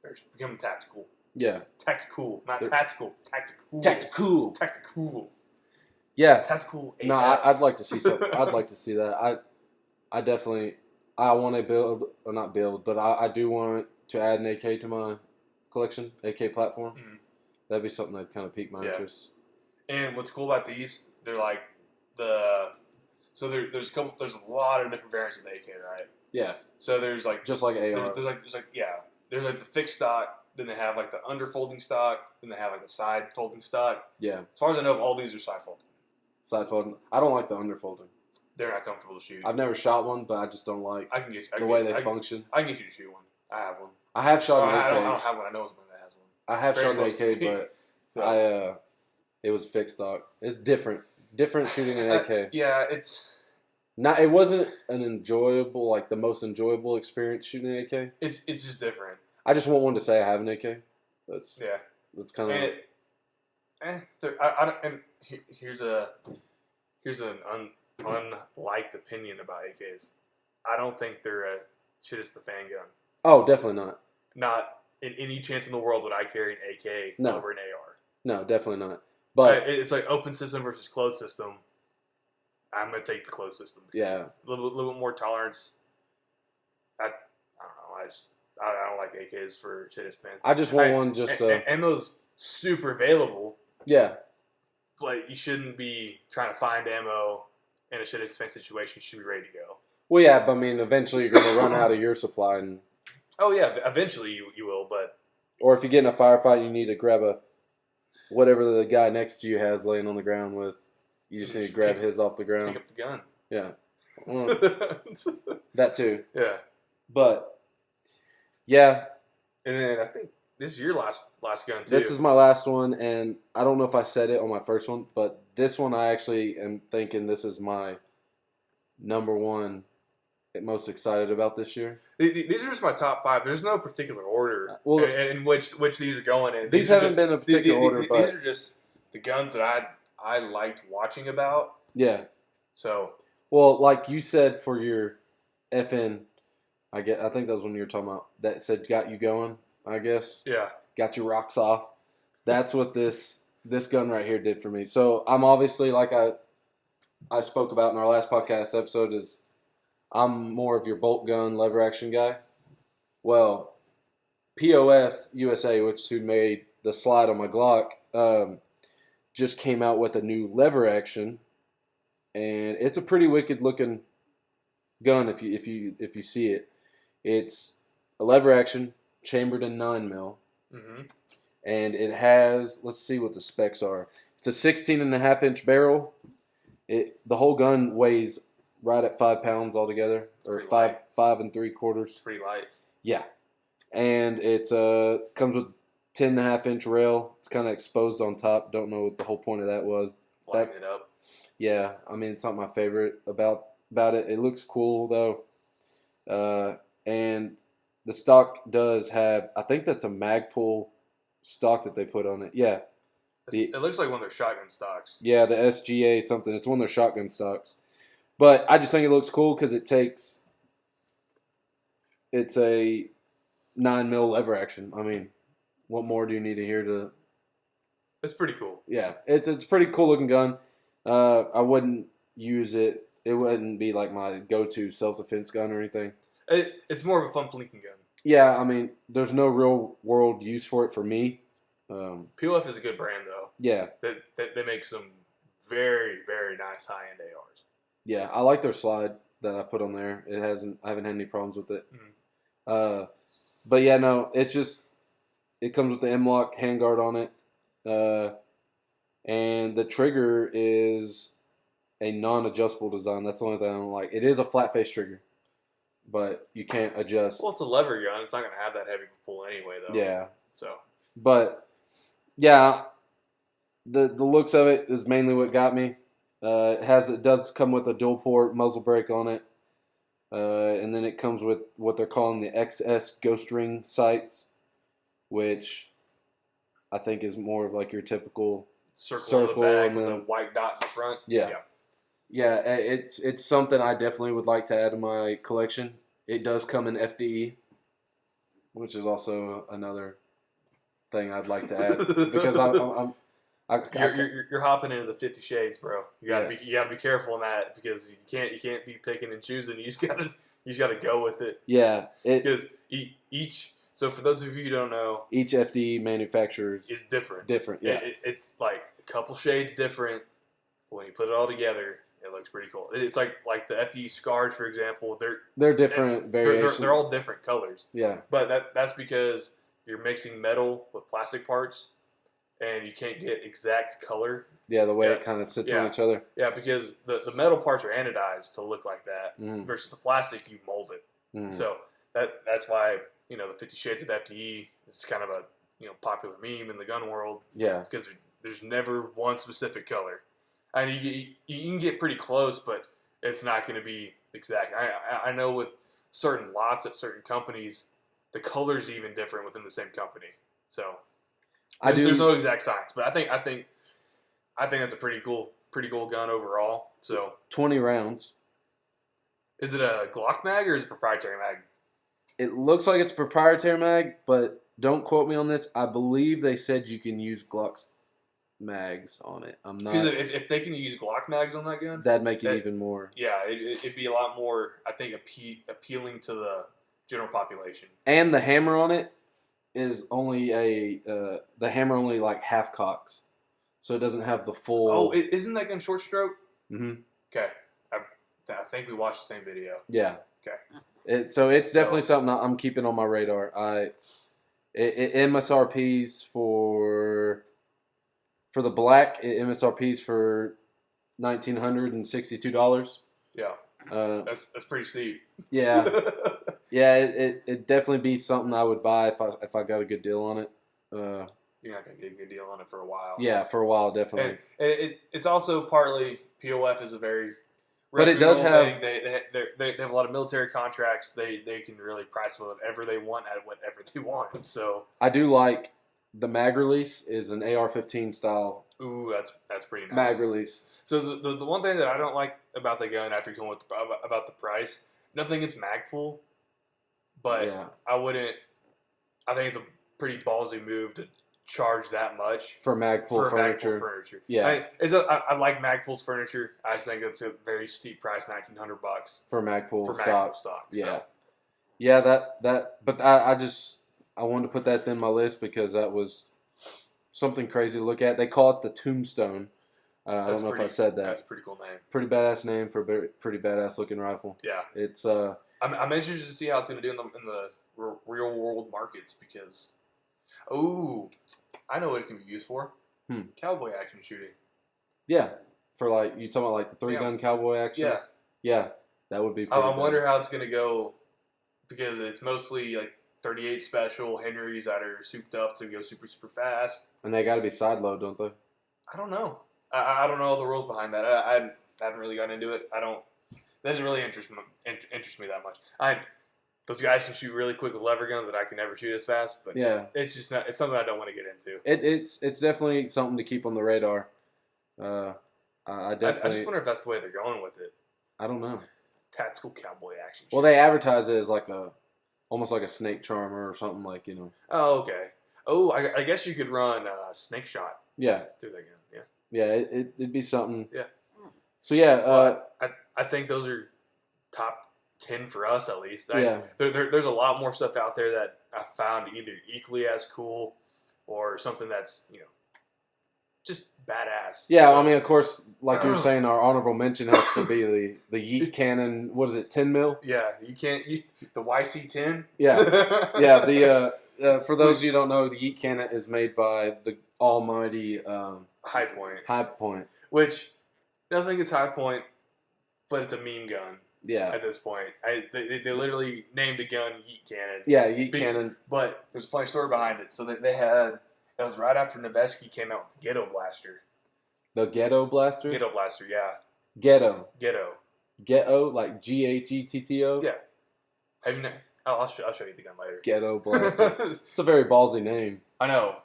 They're becoming tactical. Yeah. Tactical, not tactical. Tactical. Tactical. Tactical. Yeah. Tactical. No, I'd like to see something. I'd like to see that. I definitely. I want to build, or not build, but I do want to add an AK to my collection, AK platform. Mm-hmm. That'd be something that kind of pique my interest. And what's cool about these, they're like there's a lot of different variants of the AK, right? Yeah. So there's like just like AR. There's like the fixed stock, then they have like the under folding stock, then they have like the side folding stock. Yeah. As far as I know, all these are side folding. Side folding. I don't like the under folding. They're not comfortable to shoot. I've never shot one, but I just don't like the way they function. I can get you to shoot one. I have one. I have shot an AK. I don't have one. I know someone that has one. I have shot an AK, but so. It was fixed stock. It's different. Different shooting an AK. Yeah, it's not. It wasn't an enjoyable, like the most enjoyable experience shooting an AK. It's just different. I just want one to say I have an AK. That's kind of. Here's an unliked opinion about AKs. I don't think they're a shit as the fan gun. Oh, definitely not. Not in any chance in the world would I carry an AK over an AR. No, definitely not. But it's like open system versus closed system. I'm gonna take the closed system. Yeah, a little bit more tolerance. I don't know. I don't like AKs for shit as fans. I just want one just. Ammo's super available. Yeah. But you shouldn't be trying to find ammo in a shit as fan situation. You should be ready to go. Well, yeah, but I mean, eventually you're going to run out of your supply. Oh yeah, eventually you will, but. Or if you get in a firefight, you need to grab whatever the guy next to you has laying on the ground with. You just need to grab his off the ground. Pick up the gun. Yeah. Well, that too. Yeah. But, yeah. And then I think this is your last gun, too. This is my last one, and I don't know if I said it on my first one, but this one I actually am thinking this is my number one most excited about this year. These are just my top 5. There's no particular order in which these are going in. These haven't been a particular order, but these are just the guns that I liked watching about. Yeah. So. Well, like you said for your FN, I think that was when you were talking about that said got you going, I guess. Yeah. Got your rocks off. That's what this gun right here did for me. So I'm obviously, like I spoke about in our last podcast episode, is I'm more of your bolt gun, lever action guy. Well, POF USA, which is who made the slide on my Glock, just came out with a new lever action, and it's a pretty wicked looking gun if you see it. It's a lever action, chambered in 9mm, and it has, let's see what the specs are. It's a 16.5-inch barrel. The whole gun weighs right at 5 pounds altogether, or 5 3/4. It's pretty light. Yeah, and it's comes with a 10.5-inch rail. It's kind of exposed on top. Don't know what the whole point of that was. Lighting it up. Yeah, I mean, it's not my favorite about it. It looks cool though, and the stock does have, I think that's a Magpul stock that they put on it. Yeah. It looks like one of their shotgun stocks. Yeah, the SGA something. It's one of their shotgun stocks. But I just think it looks cool because it's a 9mm lever action. I mean, what more do you need to hear to? It's pretty cool. Yeah, it's a pretty cool looking gun. I wouldn't use it. It wouldn't be like my go-to self-defense gun or anything. It's more of a fun plinking gun. Yeah, I mean, there's no real world use for it for me. POF is a good brand, though. Yeah. They make some very, very nice high-end ARs. Yeah, I like their slide that I put on there. I haven't had any problems with it. Mm-hmm. But yeah, no, it comes with the M-Lock handguard on it. And the trigger is a non-adjustable design. That's the only thing I don't like. It is a flat-face trigger, but you can't adjust. Well, it's a lever gun. It's not going to have that heavy pull anyway, though. Yeah. So. But, yeah, the looks of it is mainly what got me. It does come with a dual port muzzle brake on it, and then it comes with what they're calling the XS Ghost Ring sights, which I think is more of like your typical circle in the back with a white dot in the front. Yeah, it's something I definitely would like to add to my collection. It does come in FDE, which is also another thing I'd like to add because you're hopping into the 50 Shades, bro. You gotta be careful in that because you can't be picking and choosing. You just gotta go with it. Yeah, because each. So for those of you who don't know, each FDE manufacturer is different. Yeah, it's like a couple shades different. When you put it all together, it looks pretty cool. It's like the FDE scars, for example. They're different variations. They're all different colors. Yeah, but that's because you're mixing metal with plastic parts, and you can't get exact color. Yeah, the way it kind of sits on each other. Yeah, because the metal parts are anodized to look like that, versus the plastic, you mold it. So that's why the 50 Shades of FDE is kind of a popular meme in the gun world. Yeah, because there's never one specific color. I mean, you can get pretty close, but it's not going to be exact. I know with certain lots at certain companies, the color's even different within the same company. So there's no exact science, but I think that's a pretty cool gun overall. So 20 rounds. Is it a Glock mag or is it a proprietary mag? It looks like it's proprietary mag, but don't quote me on this. I believe they said you can use Glock's mags on it. I'm not. Because if they can use Glock mags on that gun, that'd make it even more. Yeah, it'd be a lot more. I think appealing to the general population. And the hammer on it is only the hammer only like half cocks, so it doesn't have the full. Oh, isn't that gun short stroke? Mm-hmm. Okay, I think we watched the same video. Yeah. Okay. So it's definitely something I'm keeping on my radar. MSRPs for the black, MSRPs for $1,962. Yeah. That's pretty steep. Yeah. Yeah, it definitely be something I would buy if I got a good deal on it. You're not gonna get a good deal on it for a while. Yeah, for a while definitely. And it's also partly POF is a very. But it does have. They have a lot of military contracts. They can really price whatever they want at whatever they want. So I do like the mag release is an AR-15 style. Ooh, that's pretty nice. Mag release. So the one thing that I don't like about the gun after talking about the price, nothing against Magpul, but yeah. I think it's a pretty ballsy move to charge that much for Magpul furniture. Yeah, I like Magpul's furniture. I just think it's a very steep price, $1,900 for Magpul stock. Yeah, so. Yeah, that. But I wanted to put that in my list because that was something crazy to look at. They call it the Tombstone. I don't know if I said that. That's a pretty cool name. Pretty badass name for a pretty badass looking rifle. Yeah, it's. I'm interested to see how it's going to do in the real world markets because. Ooh, I know what it can be used for. Cowboy action shooting. Yeah, for you talking about the 3-gun cowboy action? Yeah. Yeah, that would be pretty I wonder how it's going to go because it's mostly 38 special Henrys that are souped up to go super, super fast. And they got to be side load, don't they? I don't know. I don't know all the rules behind that. I haven't really gotten into it. It doesn't really interest me that much. Those guys can shoot really quick with lever guns that I can never shoot as fast. But yeah, it's just it's something I don't want to get into. It's definitely something to keep on the radar. I just wonder if that's the way they're going with it. I don't know. Tactical cowboy action shooting. Well, they advertise it as almost like a snake charmer or something Oh, okay. Oh, I guess you could run snake shot. Yeah. Through that gun. Yeah. Yeah, it'd be something. Yeah. So yeah, I think those are top 10 for us at least. Yeah. There's a lot more stuff out there that I found either equally as cool or something that's just badass. Yeah, I mean, of course, like you were saying, our honorable mention has to be the Yeet Cannon. What is it, 10 mil? Yeah, the YC-10. Yeah, yeah. For those of you who don't know, the Yeet Cannon is made by the almighty High Point. High Point. Which nothing is High Point, but it's a meme gun. Yeah. At this point, they literally named a gun Yeet Cannon. Yeah, Yeet Cannon. But there's a funny story behind it. So they had. That was right after Noveske came out with the Ghetto Blaster. The Ghetto Blaster? Ghetto Blaster, yeah. Ghetto, like Ghetto? Yeah. I'll show you the gun later. Ghetto Blaster. It's a very ballsy name. I know.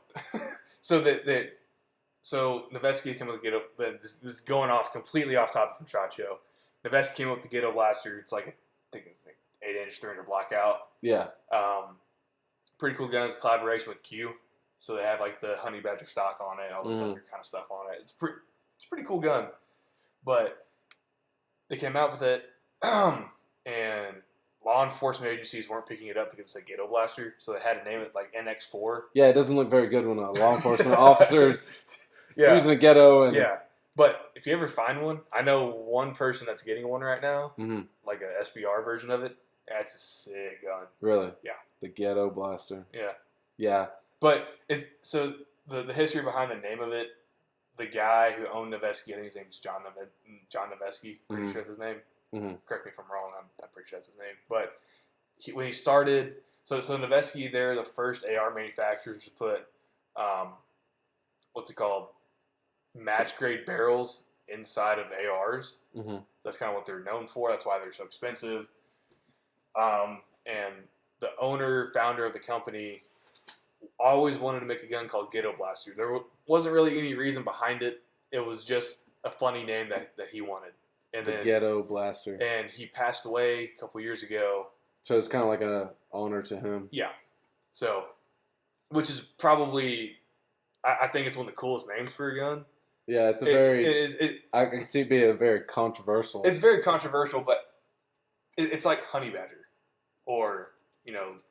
So Noveski came up with the Ghetto. This is going off completely off topic from SHOT Show. Noveski came up with the Ghetto Blaster. It's like, I think it's like 8-inch 300 blackout. Yeah. Pretty cool gun. It's a collaboration with Q. So they have like the Honey Badger stock on it, all this other kind of stuff on it. It's a pretty cool gun. But they came out with it, and law enforcement agencies weren't picking it up because it's a Ghetto Blaster. So they had to name it like NX4. Yeah, it doesn't look very good when a law enforcement officer's using a Ghetto. And yeah. But if you ever find one, I know one person that's getting one right now, like an SBR version of it. That's a sick gun. Really? Yeah. The Ghetto Blaster. Yeah. Yeah. But the history behind the name of it, the guy who owned Noveski, I think his name's John Noveski. Pretty sure that's his name. Correct me if I'm wrong. I'm pretty sure that's his name. But when he started, so Noveski, they're the first AR manufacturers to put, what's it called, match grade barrels inside of ARs. That's kind of what they're known for. That's why they're so expensive. And the founder of the company always wanted to make a gun called Ghetto Blaster. There wasn't really any reason behind it. It was just a funny name that he wanted. And the Ghetto Blaster. And he passed away a couple years ago. So it's kind of like an honor to him. Yeah. So, which is probably, I think it's one of the coolest names for a gun. Yeah, it's I can see it being a very controversial. It's very controversial, but it's like Honey Badger or,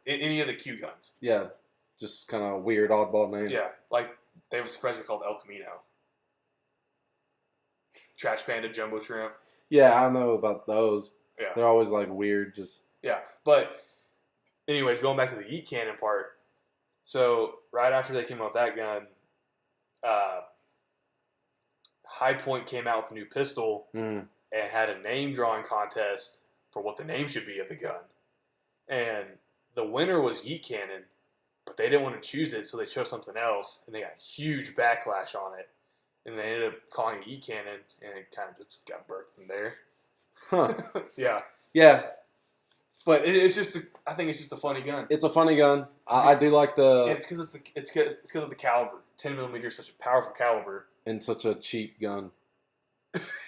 any of the Q guns. Yeah, just kind of weird, oddball name. Yeah, like they have a suppressor called El Camino. Trash Panda, Jumbo Shrimp. Yeah, I know about those. Yeah. They're always like weird, just... Yeah, but anyways, going back to the Yeet Cannon part. So right after they came out with that gun, High Point came out with a new pistol and had a name drawing contest for what the name should be of the gun. And the winner was Yeet Cannon, but they didn't want to choose it, so they chose something else, and they got huge backlash on it. And they ended up calling it Yeet Cannon, and it kind of just got birthed from there. Huh. Yeah. Yeah. But I think it's just a funny gun. It's a funny gun. I do like the... And it's because of the caliber. 10 millimeter is such a powerful caliber. And such a cheap gun.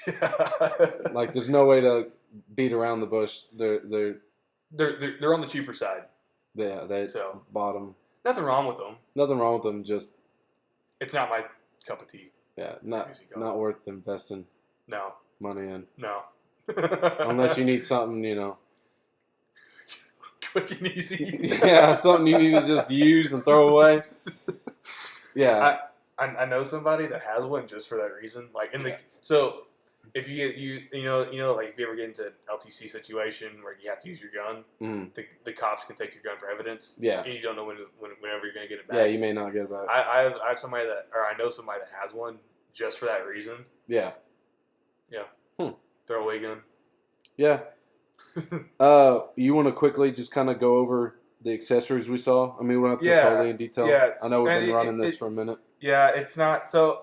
Yeah. Like, there's no way to beat around the bush. They're on the cheaper side. Yeah, they bottom. Nothing wrong with them. Nothing wrong with them. Just it's not my cup of tea. Yeah, not worth investing. No. Money in. No. Unless you need something, quick and easy. Yeah, something you need to just use and throw away. Yeah. I know somebody that has one just for that reason. Like so if you get like if you ever get into an LTC situation where you have to use your gun, the cops can take your gun for evidence. Yeah. And you don't know whenever you're gonna get it back. Yeah, you may not get it back. I have somebody I know somebody that has one just for that reason. Yeah. Yeah. Throwaway gun. Yeah. You want to quickly just kind of go over the accessories we saw? I mean, we don't have to go totally in detail. Yeah, I know we've been running this for a minute. Yeah, it's not so.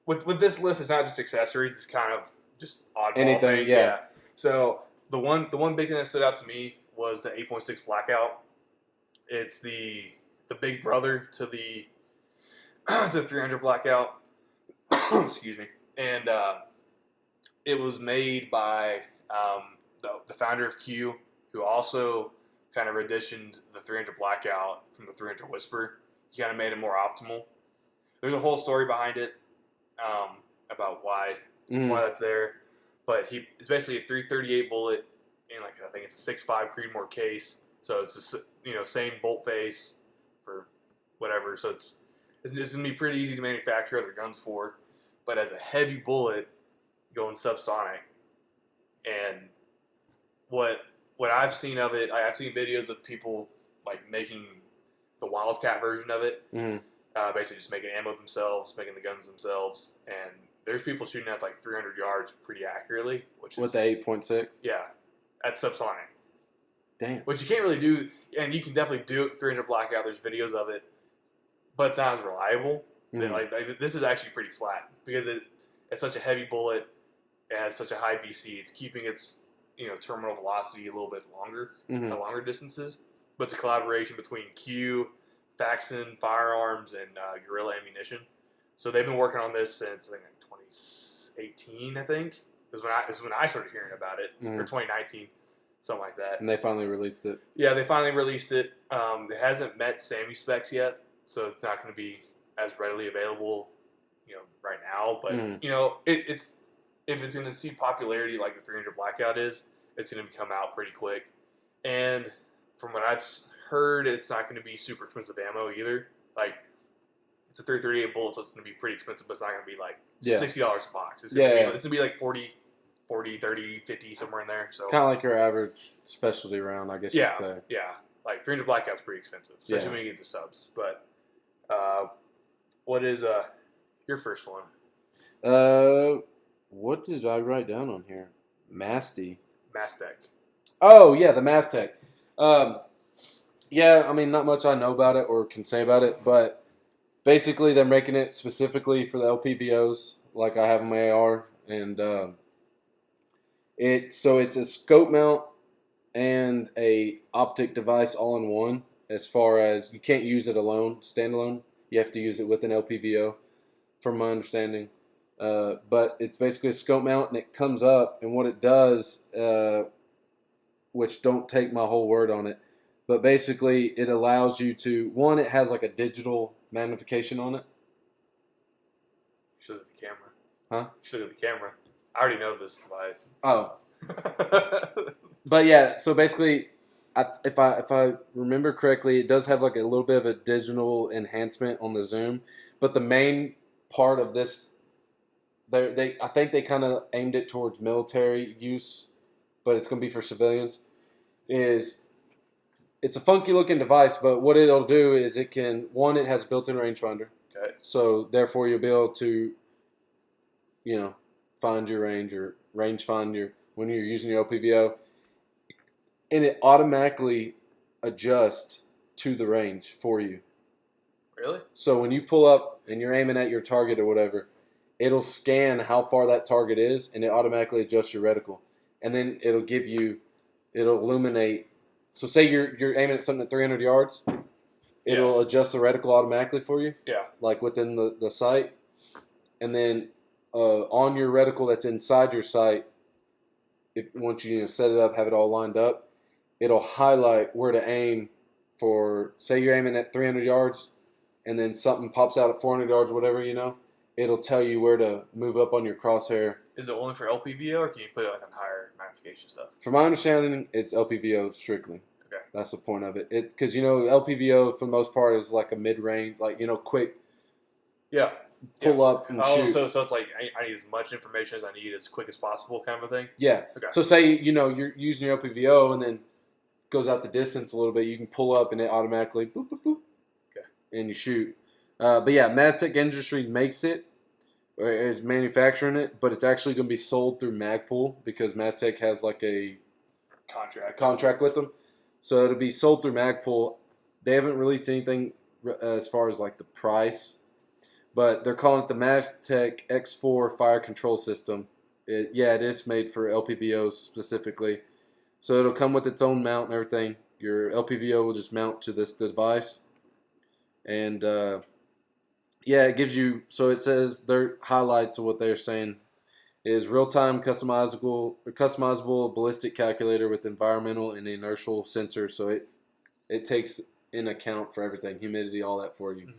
With this list, it's not just accessories; it's kind of just oddball anything. Thing. Yeah. So the one big thing that stood out to me was the 8.6 blackout. It's the big brother to the 300 blackout. Excuse me. And it was made by the founder of Q, who also kind of renditioned the 300 blackout from the 300 Whisper. He kind of made it more optimal. There's a whole story behind it about why that's there. But it's basically a 338 bullet in I think it's a 6.5 Creedmoor case. So it's same bolt face for whatever. So it's gonna be pretty easy to manufacture other guns for. But as a heavy bullet going subsonic, and what I've seen of it, I've seen videos of people making the Wildcat version of it. Basically just making ammo themselves, making the guns themselves, and there's people shooting at 300 yards pretty accurately, which is with the 8.6. Yeah, at subsonic. Damn. Which you can't really do, and you can definitely do it 300 blackout. There's videos of it, but it's not as reliable. This is actually pretty flat because it's such a heavy bullet. It has such a high BC. It's keeping its terminal velocity a little bit longer at longer distances. But it's a collaboration between Q, Faxon Firearms and Guerrilla Ammunition. So they've been working on this since I think 2018. I think is when I started hearing about it, or 2019, something like that. And they finally released it. Yeah, they finally released it. It hasn't met SAMI specs yet, so it's not going to be as readily available, right now. But it's if it's going to see popularity like the 300 Blackout is, it's going to come out pretty quick. And from what I've heard, it's not going to be super expensive ammo either. Like, it's a 338 bullet, so it's going to be pretty expensive, but it's not going to be like $60 a box. It's going to be like 40, 30, 50, somewhere in there. So kind of like your average specialty round, I guess you'd say. Yeah. Like 300 Blackout's pretty expensive, especially when you get the subs. But what is your first one? What did I write down on here? Mastec. Oh, yeah, the Mastec. Yeah, I mean, not much I know about it or can say about it, but basically they're making it specifically for the LPVOs, like I have in my AR, and it's a scope mount and a optic device all in one. As far as you can't use it alone, standalone. You have to use it with an LPVO, from my understanding. But it's basically a scope mount, and it comes up, and what it does, which don't take my whole word on it, but basically it allows you to, one, it has like a digital magnification on it. Should look at the camera. Huh? Should look at the camera. I already know this device. Oh. But yeah, so basically, if I remember correctly, it does have like a little bit of a digital enhancement on the zoom, but the main part of this, I think they kind of aimed it towards military use, but it's going to be for civilians. It's a funky looking device, but what it'll do is it has built-in rangefinder. Okay. So therefore you'll be able to, find your range or range find when you're using your LPVO, and it automatically adjusts to the range for you. Really? So when you pull up and you're aiming at your target or whatever, it'll scan how far that target is, and it automatically adjusts your reticle, and then it'll illuminate. So say you're aiming at something at 300 yards, it'll adjust the reticle automatically for you. Yeah. Like within the sight, and then on your reticle that's inside your sight, once you set it up, have it all lined up, it'll highlight where to aim for. Say you're aiming at 300 yards, and then something pops out at 400 yards, whatever, it'll tell you where to move up on your crosshair. Is it only for LPVO, or can you put it on higher magnification stuff? From my understanding, it's LPVO strictly. Okay. That's the point of it. Because, LPVO, for the most part, is like a mid-range, quick pull up and shoot. So it's like I need as much information as I need as quick as possible kind of a thing? Yeah. Okay. So say, you're using your LPVO and then goes out the distance a little bit, you can pull up and it automatically boop, boop, boop. Okay. And you shoot. But yeah, Mastec Industry makes it, or is manufacturing it, but it's actually going to be sold through Magpul because Mastec has like a contract with them. So it'll be sold through Magpul. They haven't released anything as far as like the price, but they're calling it the Mastec X4 Fire Control System. It is made for LPVOs specifically. So it'll come with its own mount and everything. Your LPVO will just mount to this device. And it gives you, so it says their highlights of what they're saying is real-time customizable ballistic calculator with environmental and inertial sensors. So it takes in account for everything, humidity, all that for you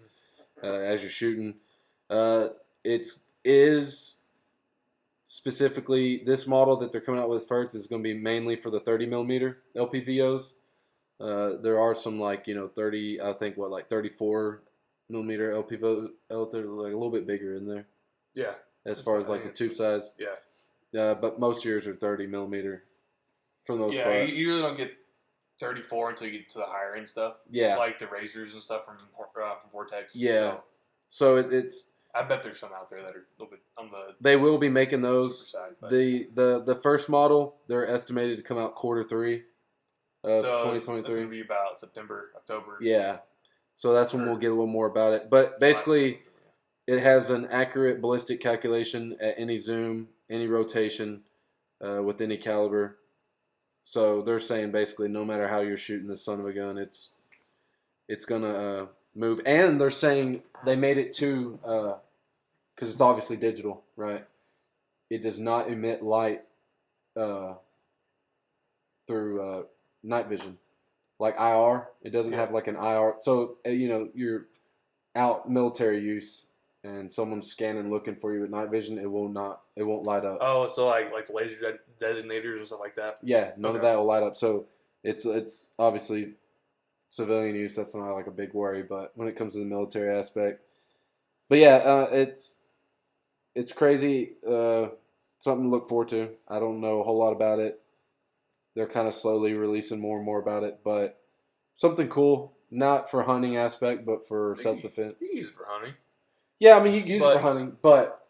as you're shooting. It is specifically this model that they're coming out with first is going to be mainly for the 30 millimeter LPVOs. There are some 30, I think 34 millimeter LPVO, like a little bit bigger in there. Yeah. As far as the tube size. Yeah. But most years are 30 millimeter for the most part. Yeah, you really don't get 34 until you get to the higher end stuff. Yeah. Like the razors and stuff from Vortex. Yeah. So it's. I bet there's some out there that are a little bit on the. They will be making those. Side, the first model, they're estimated to come out Q3 of 2023. That's going to be about September, October. Yeah. So that's when we'll get a little more about it. But basically, it has an accurate ballistic calculation at any zoom, any rotation, with any caliber. So they're saying basically no matter how you're shooting this son of a gun, it's gonna move. And they're saying they made it too, because it's obviously digital, right? It does not emit light through night vision. Like IR, it doesn't have like an IR. So, you're out military use and someone's scanning looking for you with night vision, it won't light up. Oh, so like the laser designators or something like that? Yeah, none of that will light up. So it's obviously civilian use. That's not like a big worry, but when it comes to the military aspect, but yeah, it's crazy. Something to look forward to. I don't know a whole lot about it. They're kind of slowly releasing more and more about it, but something cool. Not for hunting aspect, but for self-defense. You can use it for hunting. Yeah, I mean, you can use it for hunting, but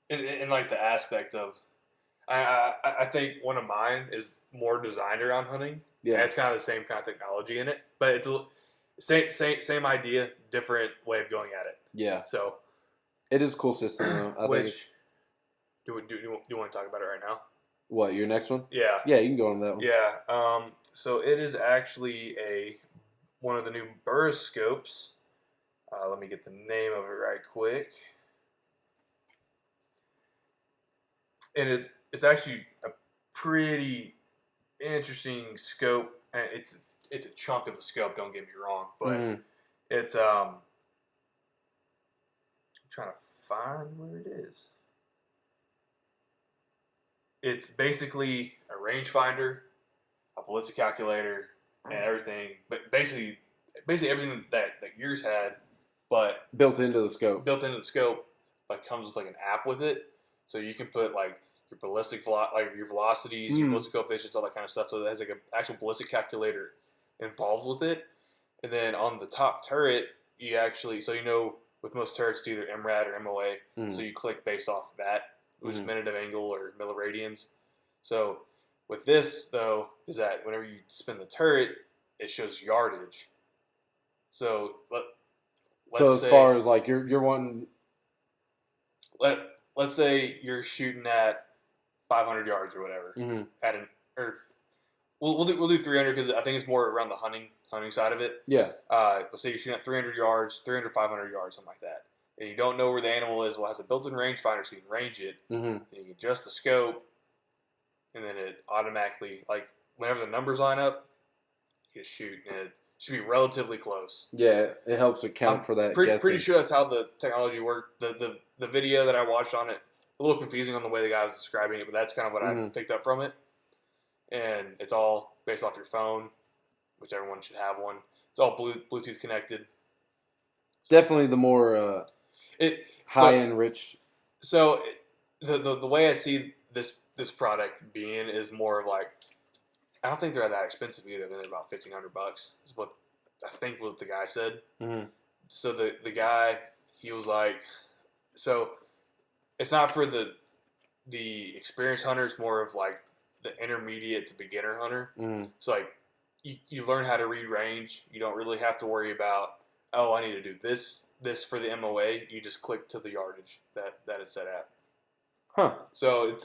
in like the aspect of, I think one of mine is more designed around hunting. Yeah, and it's kind of the same kind of technology in it, but it's same idea, different way of going at it. Yeah. So it is a cool system, though. Do you want to talk about it right now? What, your next one? Yeah. Yeah, you can go on that one. Yeah. So it is actually one of the new buroscopes. Let me get the name of it right quick. And it's actually a pretty interesting scope. And it's a chunk of a scope, don't get me wrong. But it's I'm trying to find where it is. It's basically a rangefinder, a ballistic calculator, and everything. But basically everything that yours had, but built into the scope. Like comes with like an app with it, so you can put like your your velocities, your ballistic coefficients, all that kind of stuff. So it has like an actual ballistic calculator involved with it. And then on the top turret, you actually with most turrets it's either MRAD or MOA, so you click based off of that, which is minute of angle or miliradians. So with this though, is that whenever you spin the turret, it shows yardage. So let's say, far as like you're wanting, let's say you're shooting at 500 yards or whatever we'll do 300 because I think it's more around the hunting side of it. Yeah. Let's say you're shooting at 300 yards, 300, 500 yards, something like that. And you don't know where the animal is. Well, it has a built-in rangefinder, so you can range it. Then you can adjust the scope, and then it automatically, like, whenever the numbers line up, you just shoot, and it should be relatively close. Yeah, it helps account for that. Pretty sure that's how the technology worked. The video that I watched on it, a little confusing on the way the guy was describing it, but that's kind of what I picked up from it. And it's all based off your phone, which everyone should have one. It's all Bluetooth connected. Definitely the more high-end rich. So the way I see this product being is more of like, I don't think they're that expensive either. They're about $1,500 is what I think what the guy said. So the guy, he was like, so it's not for the experienced hunter. It's more of like the intermediate to beginner hunter. So like you learn how to read range. You don't really have to worry about, oh, I need to do this for the MOA. You just click to the yardage that it's set at. Huh. So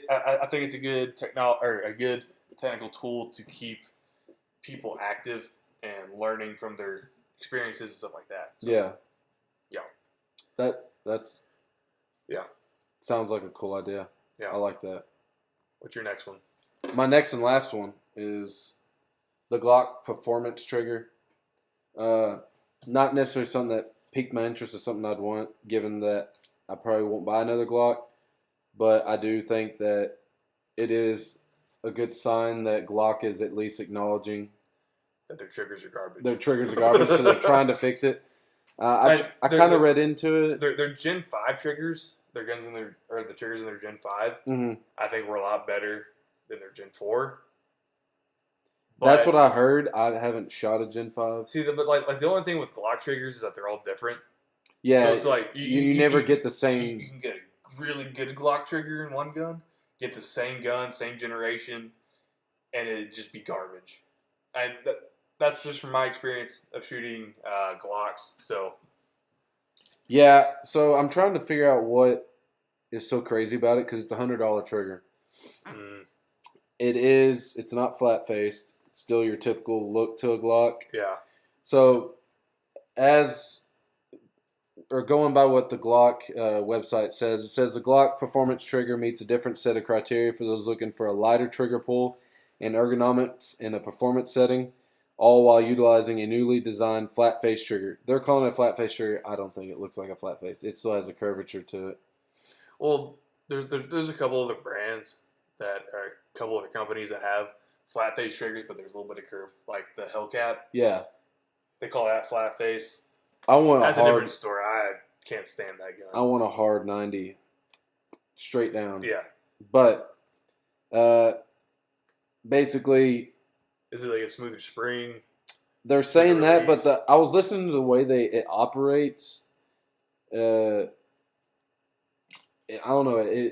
I think it's a good technical tool to keep people active and learning from their experiences and stuff like that. So, yeah. That's sounds like a cool idea. Yeah. I like that. What's your next one? My next and last one is the Glock Performance Trigger. Not necessarily something that piqued my interest or something I'd want, given that I probably won't buy another Glock. But I do think that it is a good sign that Glock is at least acknowledging that their triggers are garbage. So they're trying to fix it. I kind of read into it. Their Gen 5 triggers, the triggers in their Gen 5, I think were a lot better than their Gen 4. But that's what I heard. I haven't shot a Gen 5. See, but like the only thing with Glock triggers is that they're all different. Yeah, so it's like you never get the same. You can get a really good Glock trigger in one gun, get the same gun, same generation, and it'd just be garbage. That's just from my experience of shooting Glocks. So yeah, so I'm trying to figure out what is so crazy about it because it's a $100 trigger. It's not flat faced. It's still your typical look to a Glock. Yeah. So going by what the Glock website says, it says the Glock performance trigger meets a different set of criteria for those looking for a lighter trigger pull and ergonomics in a performance setting, all while utilizing a newly designed flat face trigger. They're calling it a flat face trigger. I don't think it looks like a flat face. It still has a curvature to it. Well, there's a couple other brands that are a couple other companies that have flat face triggers, but there's a little bit of curve, like the Hellcat. Yeah. They call that flat face. That's a different story. I can't stand that gun. I want a hard 90 straight down. Yeah. But basically, is it like a smoother spring? They're saying that, but I was listening to the way it operates. I don't know.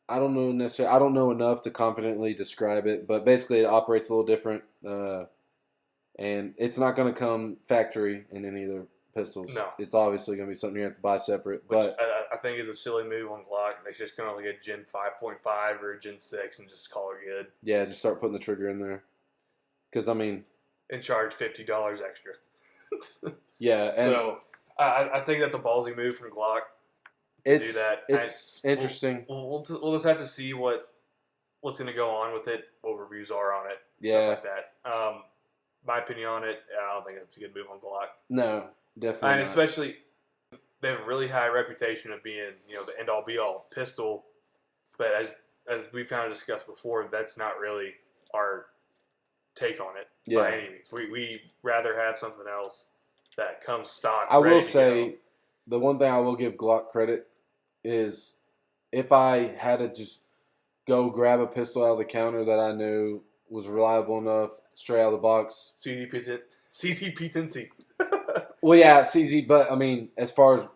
I don't know necessarily. I don't know enough to confidently describe it, but basically, it operates a little different, and it's not going to come factory in any of the pistols. No, it's obviously going to be something you have to buy separate. Which I think is a silly move on Glock. They should just come out like a Gen 5.5 or a Gen 6 and just call it good. Yeah, just start putting the trigger in there. Because and charge $50 extra. Yeah, so I think that's a ballsy move from Glock to do that. It's interesting. We'll just have to see what's going to go on with it, what reviews are on it, stuff like that. My opinion on it, I don't think that's a good move on Glock. No, definitely and not. especially, they have a really high reputation of being, the end-all be-all pistol. But as we've kind of discussed before, that's not really our take on it by any means. We rather have something else that comes stock. I will say, the one thing I will give Glock credit is if I had to just go grab a pistol out of the counter that I knew was reliable enough, straight out of the box. CZP10C. Well, yeah, CZ, but I mean, as far as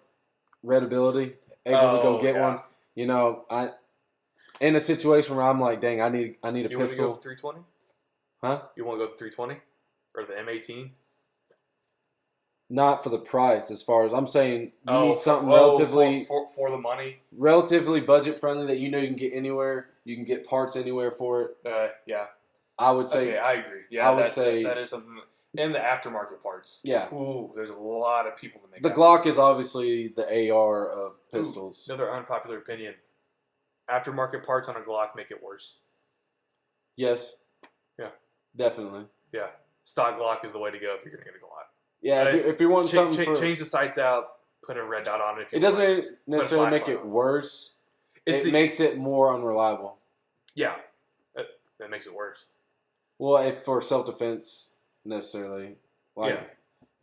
readability, able to go get one, I in a situation where I'm like, dang, I need a pistol. You want to go with 320? Huh? You want to go with 320 or the M18? Not for the price, as far as I'm saying, you need something relatively for the money, relatively budget friendly that you can get anywhere. You can get parts anywhere for it. Yeah. I would say. Okay, I agree. Yeah, I would say that is something. And the aftermarket parts. Yeah. Ooh, there's a lot of people that make the Glock is obviously the AR of pistols. Another unpopular opinion. Aftermarket parts on a Glock make it worse. Yes. Yeah. Definitely. Yeah. Stock Glock is the way to go if you're going to get a Glock. Yeah, if you want something change the sights out, put a red dot on it. It doesn't necessarily make it worse. It makes it more unreliable. Yeah. That makes it worse. Well, for self-defense, necessarily. But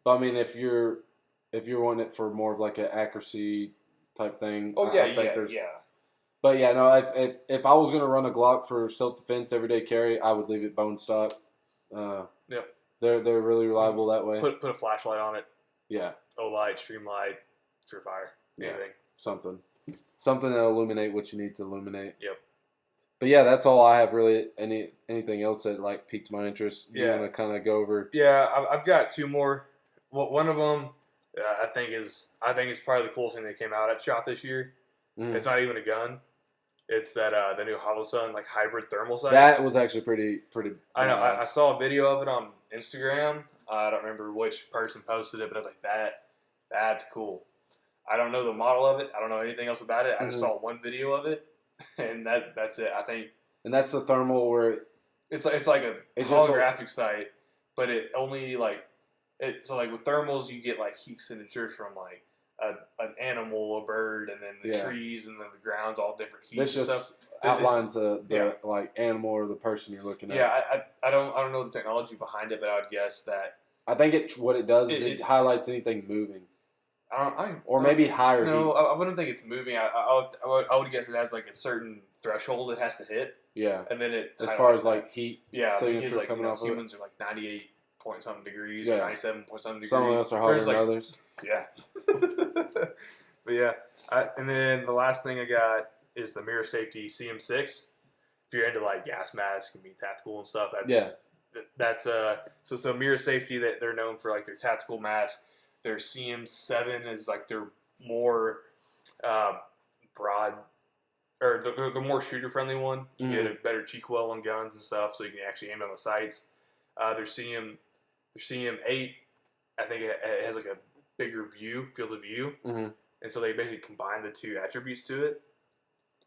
I mean, if you're wanting it for more of like an accuracy type thing. Oh, I think there's. But yeah, no. If I was going to run a Glock for self-defense everyday carry, I would leave it bone stock. Yep. They're really reliable that way. Put a flashlight on it. Yeah. O-light, stream light, Surefire, anything. Something that'll illuminate what you need to illuminate. Yep. But yeah, that's all I have really. Anything else that piqued my interest? You want to kind of go over? Yeah, I've got two more. One of them, I think is probably the coolest thing that came out at SHOT this year. It's not even a gun. It's that the new Holosun hybrid thermal sight. That was actually pretty. I know. I saw a video of it on Instagram. I don't remember which person posted it, but I was like, that's cool. I don't know the model of it. I don't know anything else about it. I just saw one video of it, and that's it. I think. And that's the thermal where it's like a holographic sight, but it only so with thermals you get heat signatures from an animal, a bird, and then the trees, and then the ground's all different heat. This and just stuff. outlines the animal or the person you're looking at. Yeah, I don't know the technology behind it, but I would guess that. I think what it does is it highlights anything moving. Maybe higher. No, I wouldn't think it's moving. I would guess it has a certain threshold it has to hit. Yeah, and then it as far as heat. Yeah, so because humans are 98 point something degrees, or 97 point something degrees. Some of us are hotter than others. Yeah. But yeah, and then the last thing I got is the Mirror Safety CM6. If you're into gas masks and being tactical and stuff, that's so Mirror Safety, that they're known for their tactical mask. Their CM7 is their more broad, or the more shooter friendly one. You get a better cheek well on guns and stuff, so you can actually aim on the sights. Their CM8, I think it has a bigger field of view, mm-hmm. and so they basically combine the two attributes to it.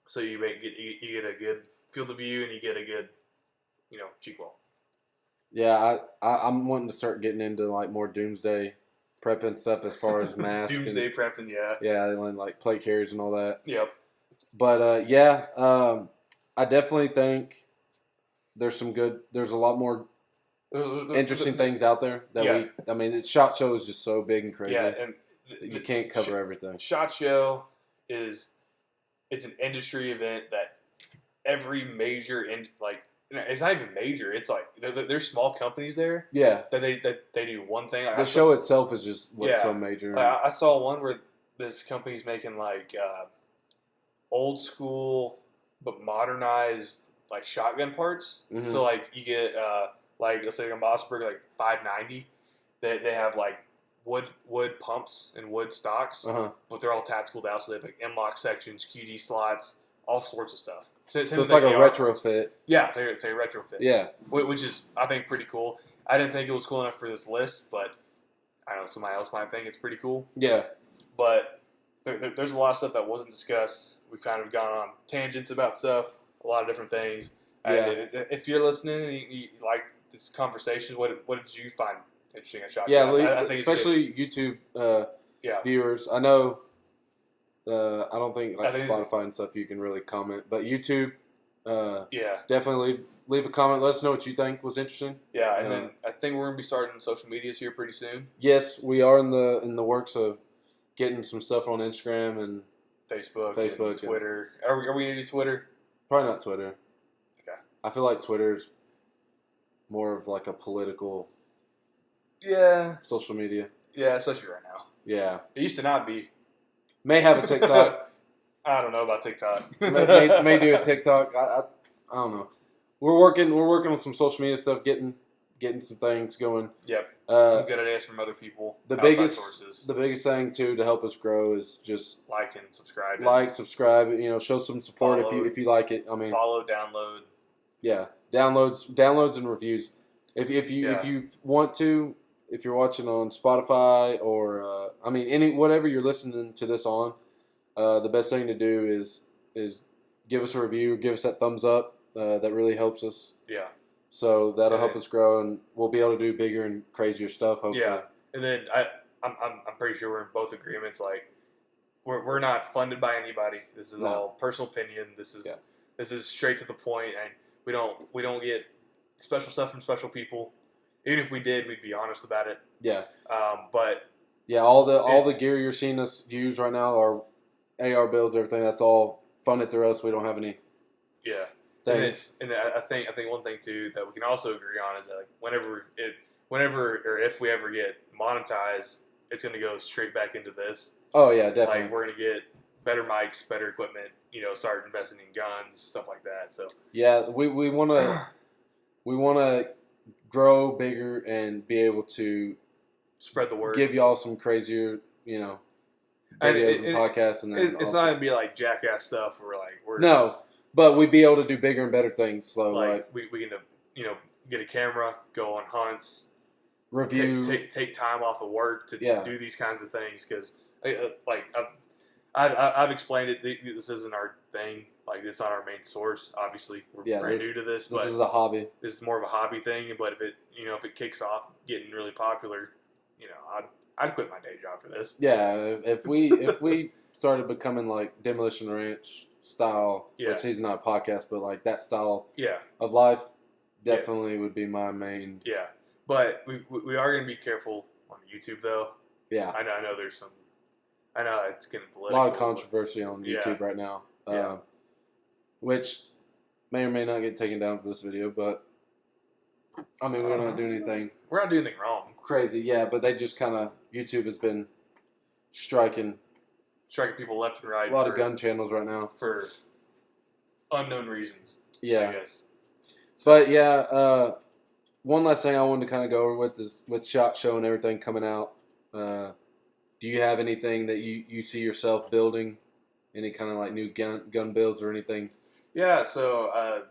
So you get a good field of view and you get a good, cheek wall. Yeah, I'm wanting to start getting into like more doomsday prepping stuff as far as masks. Doomsday prepping, yeah. Yeah, and like plate carriers and all that. Yep. But I definitely think there's a lot more interesting things out there that SHOT Show is just so big and crazy. Yeah, and you can't cover everything. SHOT Show it's an industry event that every major it's not even major. It's like there's small companies there. Yeah, that they do one thing. The show itself is just what's so major. I saw one where this company's making like old school but modernized like shotgun parts. Mm-hmm. So like you get let's say a Mossberg like 590. They have like wood pumps and wood stocks, but they're all tactical now. So they have like M-lock sections, QD slots, all sorts of stuff. So it's like a retrofit. Yeah, it's a retrofit. Yeah, which is I think pretty cool. I didn't think it was cool enough for this list, but I don't know, somebody else might think it's pretty cool. Yeah, but there's a lot of stuff that wasn't discussed. We've kind of gone on tangents about stuff, a lot of different things. Yeah. If you're listening and you like this conversation, what did you find interesting at SHOT Show? Yeah, I think especially YouTube viewers. I know. I don't think like Spotify and stuff you can really comment, but YouTube, definitely leave a comment. Let us know what you think was interesting. Yeah, and then I think we're gonna be starting social medias here pretty soon. Yes, we are in the works of getting some stuff on Instagram and Facebook and Twitter. Are we gonna do Twitter? Probably not Twitter. Okay. I feel like Twitter's more of like a political. Yeah. Social media. Yeah, especially right now. Yeah. It used to not be. May have a TikTok. I don't know about TikTok. may do a TikTok. I don't know. We're working on some social media stuff, getting some things going. Yep. Some good ideas from other people. The biggest thing too to help us grow is just like and subscribe. Subscribe. Show some support if you like it. I mean, follow, download. Yeah, downloads and reviews. If you want to. If you're watching on Spotify or whatever you're listening to this on, the best thing to do is give us a review, give us that thumbs up. That really helps us. Yeah. So that'll help us grow, and we'll be able to do bigger and crazier stuff. Hopefully. Yeah, and then I'm pretty sure we're in both agreements. Like we're not funded by anybody. This is all personal opinion. This is straight to the point, and we don't get special stuff from special people. Even if we did, we'd be honest about it. Yeah. But yeah, all the gear you're seeing us use right now, our AR builds, everything, that's all funded through us. We don't have any. Yeah. Thanks. And I think one thing too that we can also agree on is that like whenever or if we ever get monetized, it's going to go straight back into this. Oh yeah, definitely. Like we're going to get better mics, better equipment. Start investing in guns, stuff like that. So yeah, we want to grow bigger and be able to spread the word. Give y'all some crazier, videos and podcasts, and then it's not gonna be like jackass stuff. We're no, but we'd be able to do bigger and better things. So we can get a camera, go on hunts, review, take time off of work to do these kinds of things because I've explained it. This isn't our thing. Like, it's not our main source. Obviously, we're brand new to this. This is a hobby. This is more of a hobby thing. But if it kicks off getting really popular, I'd quit my day job for this. Yeah, if we started becoming like Demolition Ranch style, which he's not a podcast, but like that style of life, definitely would be my main. Yeah, but we are going to be careful on YouTube though. Yeah, I know there's some. I know it's getting political. A lot of controversy on YouTube right now. Which may or may not get taken down for this video, but we're not doing anything. We're not doing anything wrong. Crazy, yeah, but they just kind of YouTube has been striking people left and right. A lot of gun channels right now for unknown reasons. Yeah, I guess. But one last thing I wanted to kind of go over with SHOT Show and everything coming out. Do you have anything that you see yourself building? Any kind of like new gun builds or anything? Yeah, so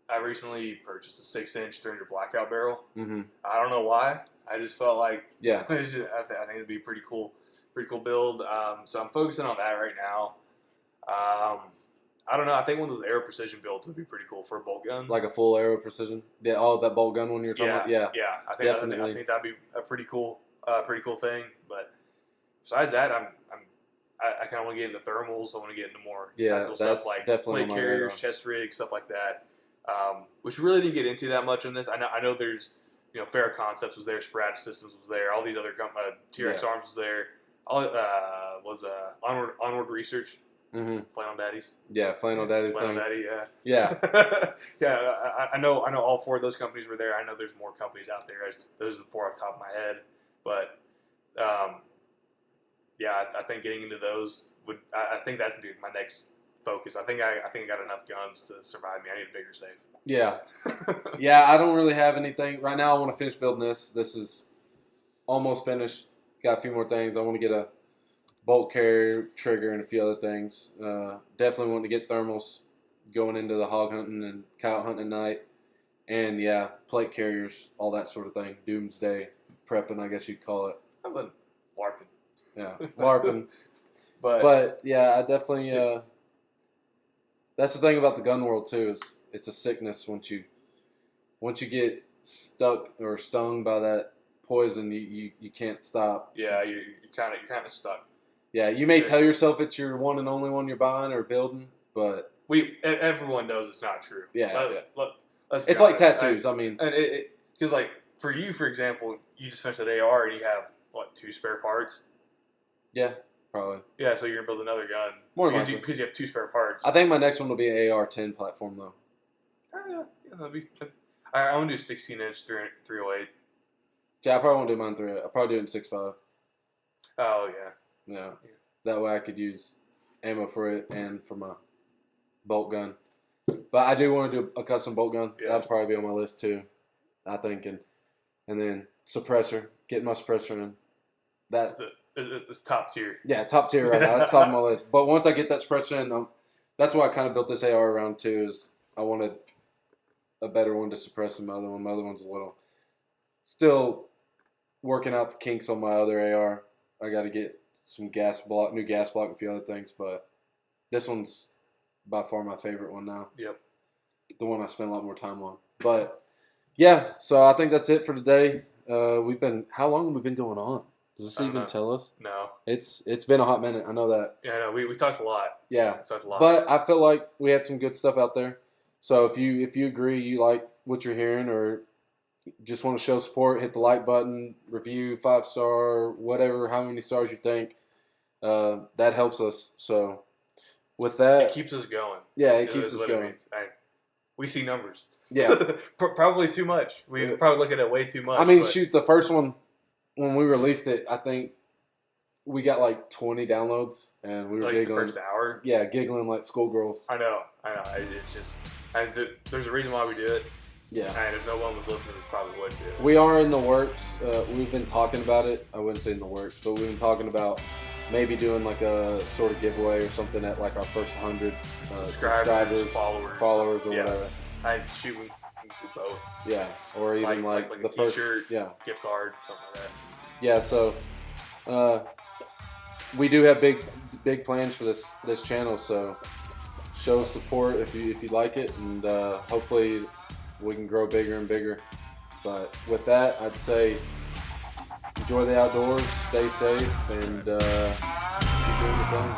I recently purchased a 6-inch 300 blackout barrel. Mm-hmm. I don't know why. I just felt like I think it'd be pretty cool. Pretty cool build. So I'm focusing on that right now. I don't know. I think one of those Aero Precision builds would be pretty cool for a bolt gun. Like a full Aero Precision? Yeah, that bolt gun one you're talking about? Yeah. Yeah. I think that'd be a pretty cool thing. But besides that, I kind of want to get into thermals. I want to get into more tactical stuff like plate carriers, chest rigs, stuff like that. Which we really didn't get into that much on this. I know there's, Farrah Concepts was there, Sporadic Systems was there, all these other TRX Arms was there. All was Onward Research. Mm-hmm. Flannel Daddies. Yeah, Flannel Daddies. Flannel Daddy, yeah. Yeah, I know all 4 of those companies were there. I know there's more companies out there. Those are the 4 off the top of my head. But, yeah, I think getting into those I think that's going to be my next focus. I think I got enough guns to survive me. I need a bigger safe. Yeah. Yeah, I don't really have anything. Right now I want to finish building this. This is almost finished. Got a few more things. I want to get a bolt carrier, trigger, and a few other things. Definitely want to get thermals going into the hog hunting and coyote hunting at night. And, yeah, plate carriers, all that sort of thing. Doomsday prepping, I guess you'd call it. I've been LARPing. Yeah, LARPing. But, yeah, I definitely... that's the thing about the gun world, too, is it's a sickness once you get stuck or stung by that poison, you can't stop. Yeah, you're kind of stuck. Yeah, you may tell yourself it's your one and only one you're buying or building, but everyone knows it's not true. Yeah, let's it's like tattoos. I mean, and because like for you, for example, you just finished that AR and you have 2 spare parts. Yeah, probably. Yeah, so you're gonna build another gun because you have 2 spare parts. I think my next one will be an AR-10 platform though. Yeah, that'd be. I want to do 16-inch 308. Yeah, I probably won't do mine 308. I'll probably do it in 6.5. Oh yeah. Yeah, that way I could use ammo for it and for my bolt gun. But I do want to do a custom bolt gun. Yeah. That'll probably be on my list too, I think. And then suppressor, getting my suppressor in. It's top tier. Yeah, top tier right now. That's top of my list. But once I get that suppressor in, that's why I kind of built this AR around too. Is I wanted a better one to suppress than my other one. My other one's a little still working out the kinks on my other AR. I got to get some new gas block, and a few other things, but this one's by far my favorite one now. Yep. The one I spend a lot more time on. But yeah, so I think that's it for today. How long have we been going on? Does this even tell us? No. It's been a hot minute. I know that. Yeah, no, we talked a lot. Yeah. We talked a lot. But I feel like we had some good stuff out there. So if you agree, you like what you're hearing, or just want to show support, hit the like button, review 5-star, whatever, how many stars you think. That helps us. So with that, it keeps us going. Yeah, it keeps us going. We see numbers. Yeah. Probably too much. We probably look at it way too much. I mean, shoot, the first one, when we released it, I think we got like 20 downloads, and we were giggling. The first hour? Yeah, giggling like schoolgirls. I know. It's just, there's a reason why we do it. Yeah. And if no one was listening, we probably wouldn't do it. We are in the works. We've been talking about it. I wouldn't say in the works, but we've been talking about maybe doing like a sort of giveaway or something at like our first 100 subscribers, followers, or whatever. We can do both. Yeah, or even like the a t-shirt, first, gift card, something like that. Yeah, so we do have big plans for this channel. So show support if you like it, and hopefully we can grow bigger and bigger. But with that, I'd say enjoy the outdoors, stay safe, and keep doing your thing.